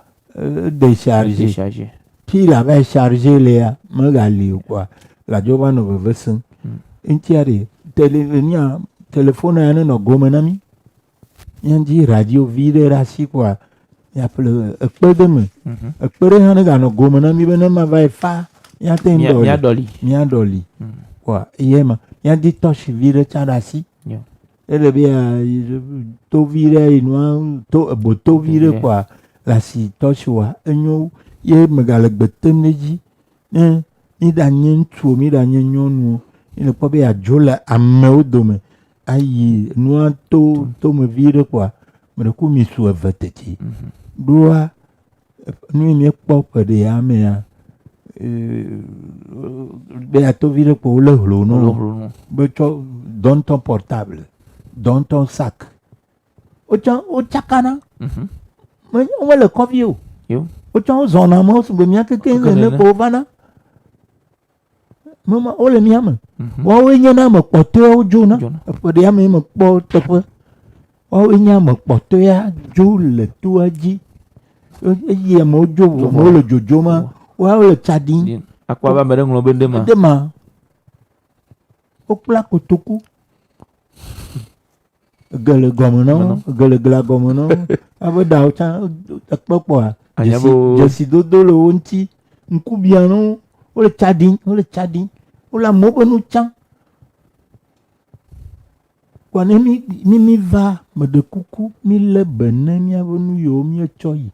décharger. Puis la va charger le ya, me gali o kɔa, la dzo va nɔ veve sem. Ŋutia ɖe téléphone ya ne nɔ gome na mi. Míadzi radio vi ɖe asi kɔa, miaƒle ekpe ɖe me. Ekpe ɖe hã ne ganɔ gome na mi be ne ma va yi fa, míate ŋu míaɖɔli. Kɔa ye ma, míadzi tɔsi vi ɖe tsã ɖe asi. Ele be to vi ɖe yinua boto vi ɖe kɔa le asi tɔsi wa enyo ye megale gbe tem ɖe dzi. Ne mi ɖanye ŋutsuwo, mi ɖanye nyɔnuwo, mi le kpɔ be adzo le amewo dome ayi nua tome vi ɖe kɔa, me ɖeku mi su eve teti. Ɖoa nu yi míekpɔ ƒe ɖe ya mea, be ato vi ɖe kpo wole hlo no be tsɔ dɔntɔ portable, dɔntɔ sac. Wo tsakana. Wo le kɔvi o. Wotsɔ wo zɔna mɔ sugbe mía keke ne kpo vana. Wo le mía me. Woawoe nye na ame kpɔtɔewo dzona. Eƒe ɖe ya me kpɔ teƒe. Woawoe nye ame kpɔtɔea dzo le toa dzi. Eye amewo dzo, amewo le dzodzo ma, woawo le tsa ɖim. Akpɔ be ame ɖe ŋlɔ be de ma. Wokpla kotoku. Ege le gɔme na wo, ege le gla gɔme na wo. Abe ɖawo tsã ekpɔ kpɔa, dzesidodo le wo ŋuti. Ŋkubia na wo. Wole tsa ɖim. Wole amewo be nu tsam. Kɔa ne mi va me ɖe kuku, mi le be ne míabe nu yiwo míetsɔ yi.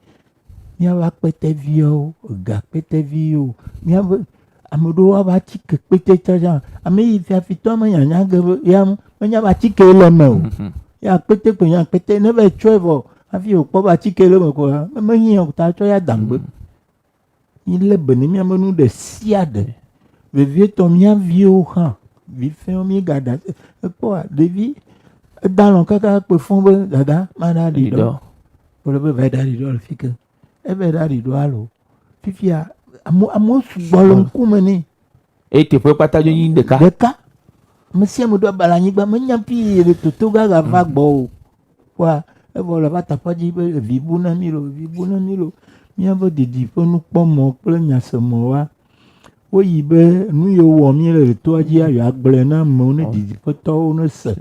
Míabe akpeteviwo, gakpeteviwo, míabe ame ɖewo ava atike kpete tsã. Ame yi fiafitɔ menyanya ge be ya menya be atike le me o. Ya kpete kpe nya kpete ne va tsɔe vɔ hafi wòkpɔ be atike le me kɔa, mehiã o ta tsɔ ya dangbe. Mi le be ne míabe nu ɖe sia ɖe. Vevietɔ mía viwo hã, vifɛwo mi gaɖa ekpɔa ɖevi Dans le cas que font dada, mana Lido. dido. Pour le veda dido le fique. E veda dido alo. Fifia, amo bolon kumeni. Et tu peux pas t'ajouter une de cas. Deka. Monsieur me doit balani ba menyapi le tutuga ga vagbo. Wa, e vola va tapaji be vibuna milo. Mia bo didi po nu pomo ple nyasemo wa. Wo yibe nu yo wo mi le to aji ayo agble na mo ne didi po to no se.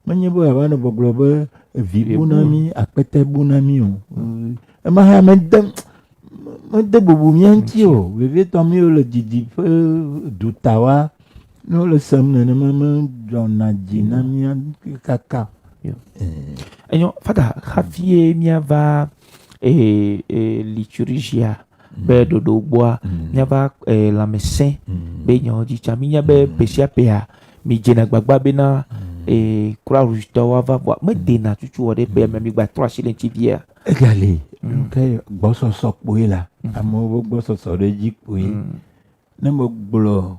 Menye bo ya no boglo be vibuna mi akpete buna mi o. E ma ha me de bubu mi anti o. Veve to mi o le didi po dutawa. No le semne ne mama jona jina mi kaka. Et non, fada, Javier miava liturgia. Be dodo bois, miava la médecin, be nyon di chaminya be pesia pea, mi jena gbagba bena croix rouge tawa va voir, me dena tutu ode pe me mi gba 3 shilling tivia. Egale, okay, boso sokwe la, amo boso so de jikwe. Ne mo glo,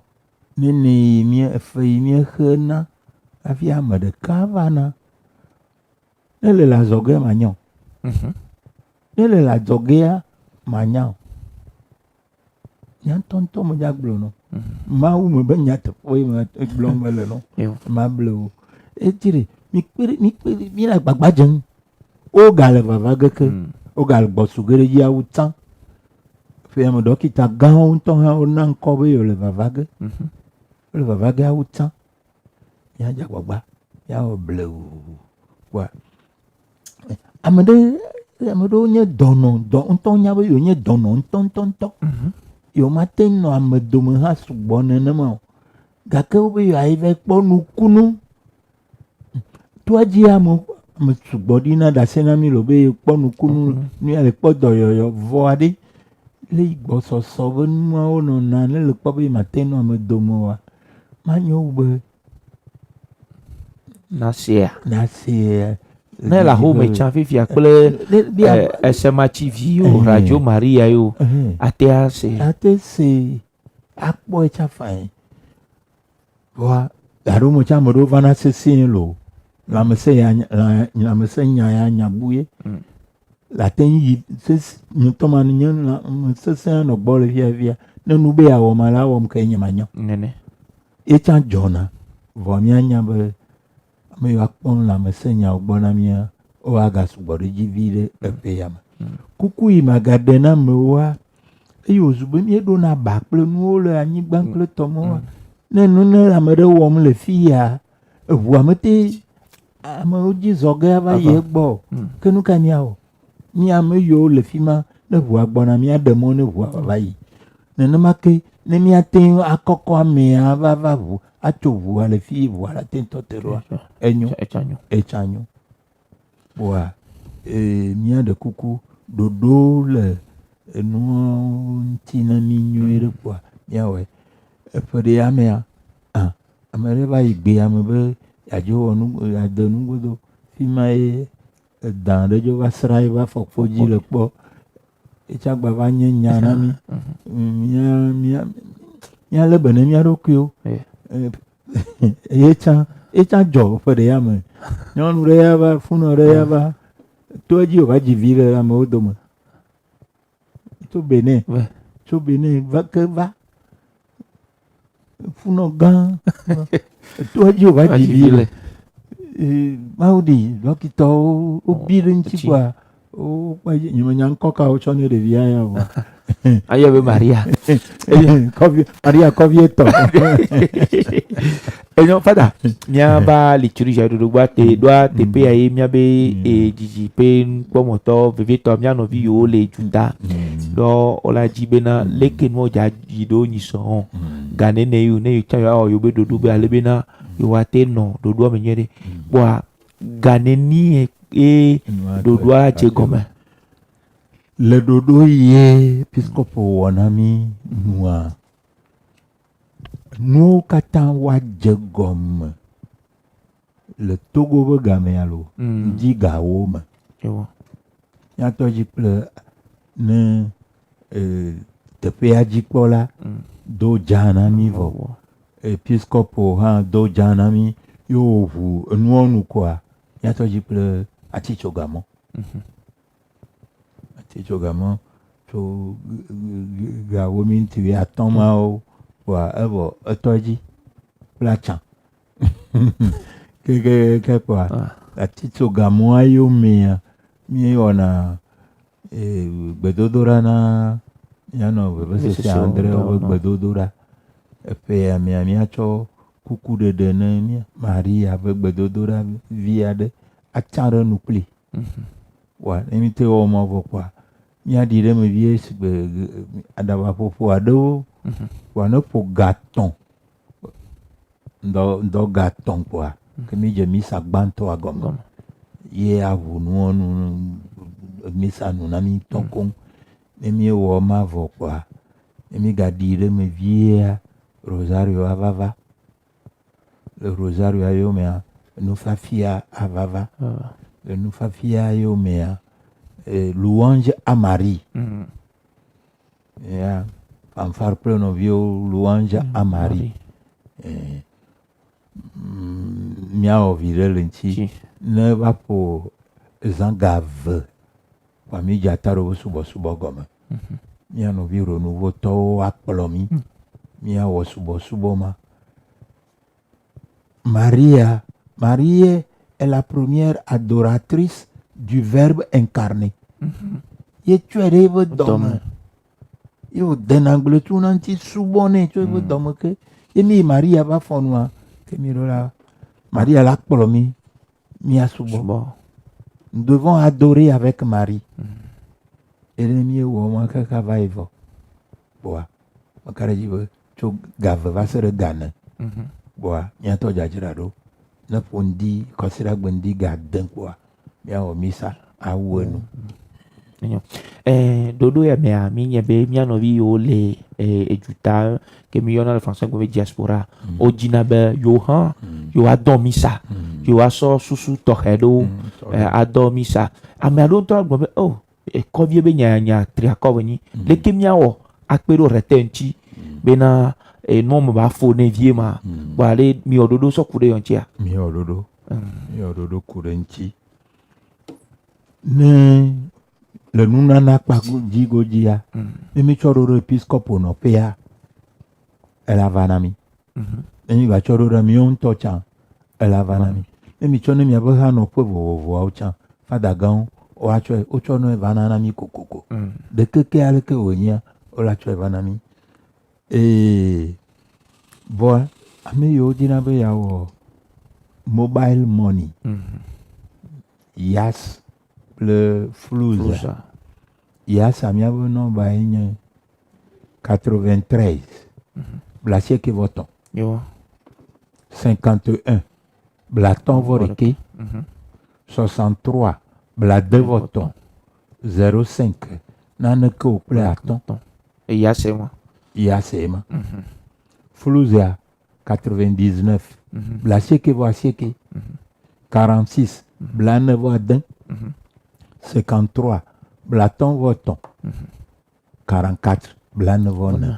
nene mi fe mi khena, afia ma de kavana. Nele la zoge manyon. Nele la zogea manyon. Nyan tonton mo jak blo no. Ma ou me ben nyat foi ma blom mele no. Ma blo. E tire mi la gbagba jen. O gal va geke. O gal bosugere ya utan. Fe mo dokita gan ton ha o nan ko be yo le va ge. Le va ge a utan. Ya jak gbagba. Ya o blo. Wa. Amade nye dono nton nya be yo nye dono nton. Yo matin no amedo me ha sugbo nene ma. Gake wo be yo aive kpo nukunu. To aji amo me sugbo di na da se na mi lo be kpo nukunu ni ale kpo doyoyo vo ade. Le igbo so be nu o no na le kpo be matin no amedo mo wa. Ma nyo be Nasia. Ne la home chanfi fi akple SMA TV yo Radio Maria yo ate se akpo echa fine wa aro mo cha mo do vana se sin lo la me se nya ya nya buye la ten yi se no to man nya na se no bole via na nu be ya wo mala wo mka nya manyo nene echa jona vo mi anya be me akpon la me senya ogbona mia o aga sugboro jivile epe yama kuku imagade na mewa eyo zugbe mi do na ba ple nu le anyi gbankle tomo ne nu ne amede wom le fia ewu amete ame oji zoge ava ye gbo kenu kania o mi ame yo le fima ne wu agbona mi ademo ne wu ava yi ne ma ke ne mi aten akoko ame ava wu atovu ale fi wu ala ten totero echanyo wa mia de kuku dodo le no tina mi nyuere kwa yawe efode amea amere ba igbe amebe yajo onu adenu godo fi mai dan de jo vasrai va fofoji le po echagba va nyanya na mi mia le bene mia rokyo echa jo fode yame nyonu re yaba funo re yaba toji o va jivile la mo doma to bene va que va funo gan toji o va jivile maudi lokito o birin chikwa o pa nyanya koka o chone de via ya wa ayo be Maria Kovieto enyo fada mia ba liturgia do gba te pe aye mia be jiji pe pomoto vivito mia no vi yo le juda do ola jibena leke no ja jido ni so gane ne yu cha yo be do be ale bena yo ate no do do menyere bo gane ni do do a che goma le dodo ye episcopo wanami nous kata wa jegom le Togo be game alo di gawo ma ya to ji ple ne te pe aji pola do jana mi vo episcopo ha do jana mi yo vu nuonu kwa míatɔ dzi kple atitsogamɔ. Atitsogamɔ tso gawo mi ŋuti atɔ̃ mawo kpoa evɔ etɔ dzi kple atsã. Ke kpoa atitsogamɔa yo mea míewɔna gbedodoɖa na míanɔ vevesese andre wobe gbedodoɖa. Eƒea mea míatsɔ kukuɖeɖe ne Maria ƒe gbedodoɖa vi aɖe atsã ɖe nu kpli. Wa ne mi te wɔ ma vɔ kpoa míaɖi ɖe me vie sigbe aɖabaƒoƒo aɖewo kpoa ne ƒo ga 3 ŋdɔ ga 3 kpoa ke mi dze misa gbãtɔa gɔme ye aʋu nuwɔnu misa nu na mi tɔ koŋ. Ne mi wɔ ma vɔ kpoa ne mi gaɖi ɖe me vie rosario avava. Le rosario yo mea nufafia avava. Le nufafia yo mea louange à Marie. Ya fanfare kple nɔviwo louange à Marie. Míawɔ vi ɖe le ŋtsi ne va ƒo zã ga 2 kpoa mi dze ata ɖe wo subɔsubɔ gɔme. Mía nɔvi renuvotɔwo akplɔ mi. Míawɔ subɔsubɔ ma. Marie est la première adoratrice du Verbe incarné. Ye tsɔe ɖe eƒe dɔme. Ye wòde nagblẽtu na ŋuti subɔ nɛ tso eƒe dɔme ke. Ye mi Maria va fɔ nua ke mi ɖo la Maria la kplɔ mi míasubɔ. Nous devons adorer avec Marie. Et ne mi wɔ ma kaka va yi vɔ. Boa meka ɖe dzi be tso ga 2 va se ɖe ga 4. Boa míatɔ dzadzra ɖo. Ne ƒo ŋdi kɔsiɖa gbe ŋdi ga 10 kpoa míawɔ misa awu enu. Dodo ya mea mi nye be mia nɔvi yiwo le eduta ke mi yɔna le français be diaspora o dzina be yo hã yo adɔ misa yo asɔ susu tɔxɛ ɖewo adɔ misa. Ame aɖewo ŋutɔ agblɔ be o kɔvie be nya triakɔ be nyi leke miawɔ akpe ɖo rete ŋuti bena nua me ba fo ne vie ma kpoa ɖe miwɔ ɖoɖo sɔ ku ɖe yɔ ŋutia. Miwɔ ɖoɖo ku ɖe ŋuti. Ne le nunana kpa dzigodzia ne mi tsɔ ɖo ɖe episcopo nɔƒea ela va na mi. Ne mi va tsɔ ɖo ɖe miawo ŋutɔ tsã ela va na mi. Ne mi tsɔ ne miaƒe hanɔƒe vovovoawo tsã fada gãwo woatsɔe wotsɔ nɔe va na mi kokoko. Ɖekeke aleke wònyia wola tsɔe va na mi. Vɔ ame yiwo dina be yeawɔ mobile money Yas kple Fluza. Yas miaƒe nɔmba ye nye 93 blaasieke vɔ 3 51 blatɔ̃ vɔ ɖekɛ 63 bladɛ vɔ 3 05 naneke wo kple atɔ̃. Yase ma. Fluza 99 blaasieke vɔ asieke 46 blanɛ vɔ 1 53 blatɔ̃ vɔ 3 44 blanɛ vɔ 9.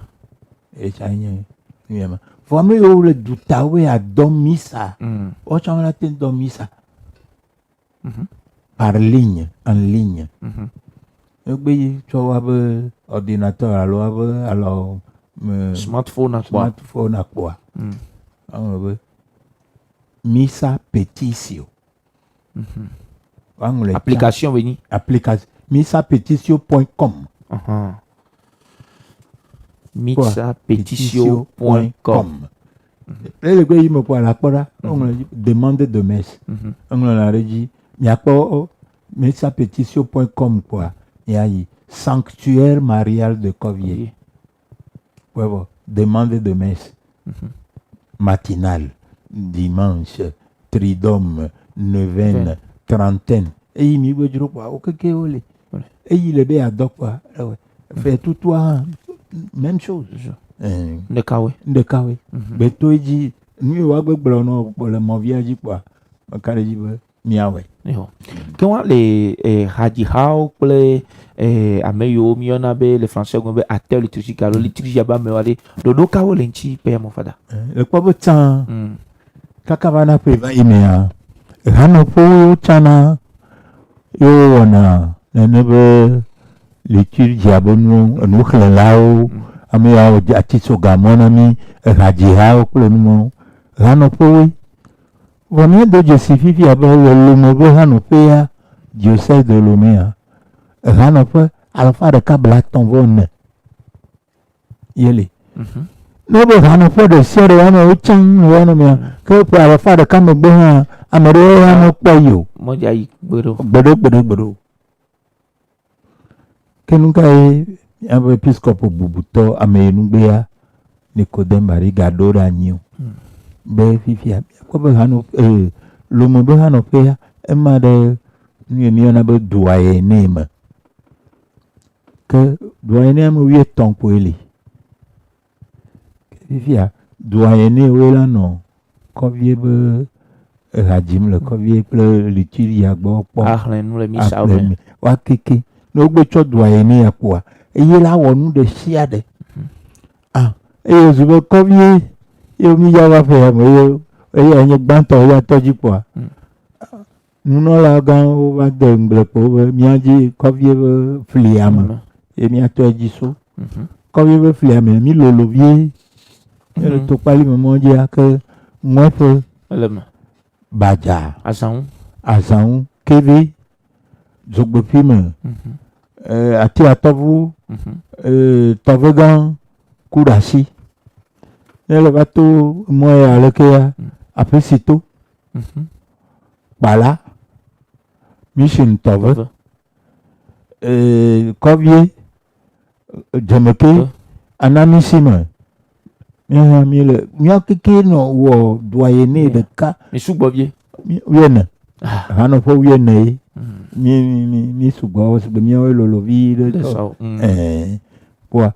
Etsa nye miama. Vɔ ame yiwo le dutawoe adɔ misa. Wotsã la te dɔ misa par ligne en ligne. Egbe yi tsɔ woabe ordinateur alo smartphone akpoa. Be misa petitio. Application veni. Application misapetitio.com. Misapetitio.com. Le gbe yi me kpoa la kpɔɖa demande de messe. Eŋlɔ la ɖe dzi miakpɔ misapetitio.com kpoa miayi sanctuaire marial de Covier. Demande de messe matinale, dimanche, tridome, neuvaine, trentaine. Et mi be dzro kpoa okeke wole. Et le be adɔ kpoa fait tout toi même chose. Ndekawe. Beto dzi nu wa gbegblɔ no le mɔvia dzi kpoa meka ɖe dzi be miawɔe. Ke wa le hadzihawo kple ame yiwo miɔna be le français gɔme be acteur liturgique alo liturgia be amewo ɖe ɖoɖo kawo le ŋuti pe ya mɔfada. Le kpɔ be tsã kaka va na ƒe va yi mea Hanopo Chana, Yoana, Nenebe, Litur Diabonu, Nuchelao, Amea Atiso Gamonami, Radiao, Clono, Hanopo. Venez de Jessifi avec le mauvais Hanopea, diocèse de Lomé. Hanopo, Alpha de Cabla Tonvone. Yele. Noble Hanopo de Sierra Uchang, que pour Alpha de Camoboha, Amaro Hanopayo. Mojaï, Bero. Bedo. Que nunca un épiscope Bubuto, Amenubea, Nicodème Barigado Ragno. Be Fifia, quoi Hano, le mauvais Hanopea, et madame, nous en avons doyen name. Que doyen name, oui, est ton poéli. Fifia, doyen name, non. Covier Radim, le covier, le litil yagbo. Ah, nous les mis à ouvrir. Wakiki, nous becho doyen name à quoi. Et il y a nous de chiade. Ah, et je veux covier. Yo mi ya wa fe mo yo enye gbanto ya toji po nuno la gan o wa de ngble po mi aji kovie fliam e mi atoji so kovie fliam mi lolo vie e to pali mo je ak ngofo baja azan kv zogbo film ati atovu tovegan kurasi. Le bateau, moi, à l'équerre, après sitôt, voilà, Mission Tove, Covier, Jamaica, Anamissime. Mia kiki no wo doyenné de cas. Mais sous Bovier. Vienne. Hano po vienne. Mi subo, c'est bien le lovi de ça. Quoi.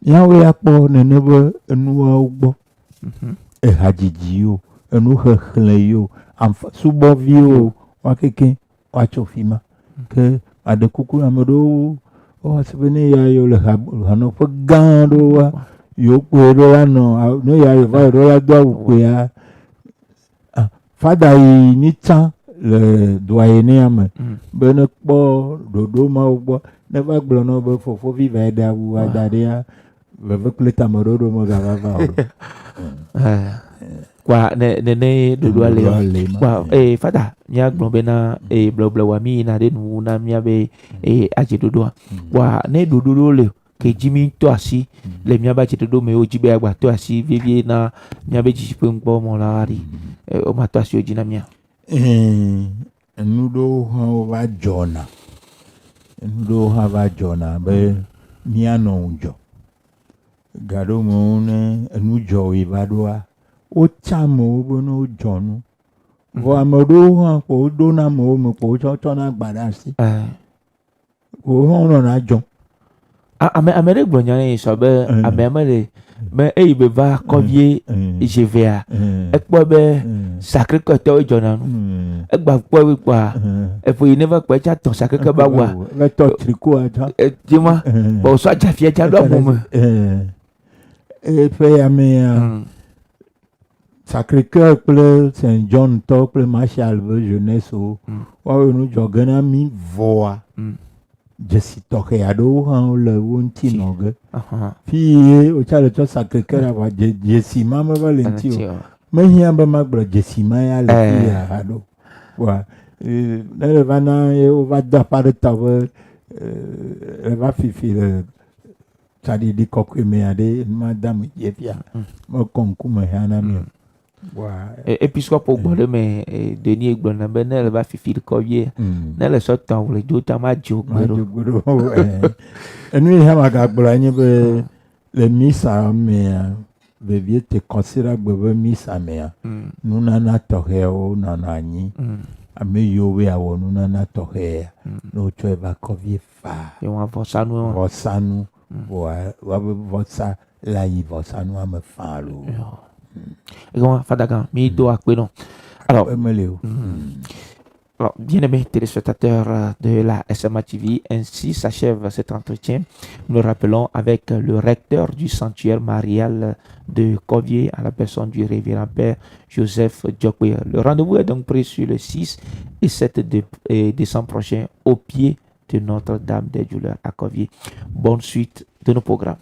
Yawe akpo nenebe enua ugbo hajijio enu hehleyo subovio wakeke wachofima ke adekuku amodo o sebene ya yo le hano pegando wa yo kwero lano no ya yo va ro la do ya fada yi nita le doyenné am bene kpo dodo ma ugbo ne va gblono be fofo vive da wu adaria avec le tamaroro mo gava kwa ne dodo ale kwa fada nya glombe na blabla wa mi na de nu na mi abe aje dodo kwa ne dodo le ke jimi to asi le mi aba je dodo me ojibe agba to asi vivie na mi abe ji pe npo mo la ri o ma to asi oji na mi nudo ha va jona be mi anonjo gado mo ne nujo ibadoa o chamo bo no jonu vo amodo ha ko do na mo ko cho na gbada si o ho na jon amere gbonya ni so be amere me be va convier je vais ekpo be sacré cœur to jona nu egba po wi pa e fo never pa cha ton sacré cœur ba wa le to tricot aja dis-moi bon so ja fie cha do mo et fait ame sacré cœur pour Saint John to pour Marshall jeunesse o wa nu jogana mi voa Jesi toke ado han le wonti noge fi o cha le to sacré cœur ava Jesi mama valentio me hia ba magbra Jesi ma ya le ya ado wa le vana e o va da par tawe va fifi le tadi di kokwe me ade madame yefia mo konku me hana mi Épiscope gbọ́dọ̀ me Denis gbọ́dọ̀ be ne le va fifi ko vie ne le so tan le do ta ma jo gbọ́dọ̀ enu ha ma ga gbọ́dọ̀ anyi be le misa me be vie te considère gbọ́dọ̀ misa me nuna na tohe o na anyi ame yowe awo nuna na tohe no cho va ko vie fa e won vosanu wa vosa la yi vosanu am fa lo. Et comment Fadagan, mi do akpe non. Alors, Alors, bien-aimés téléspectateurs de la SMA TV, ainsi s'achève cet entretien. Nous le rappelons avec le recteur du sanctuaire marial de Covier, à la personne du révérend Père Joseph Djokwe. Le rendez-vous est donc pris sur le 6 et 7 décembre prochain au pied de Notre-Dame des Douleurs à Covier. Bonne suite de nos programmes.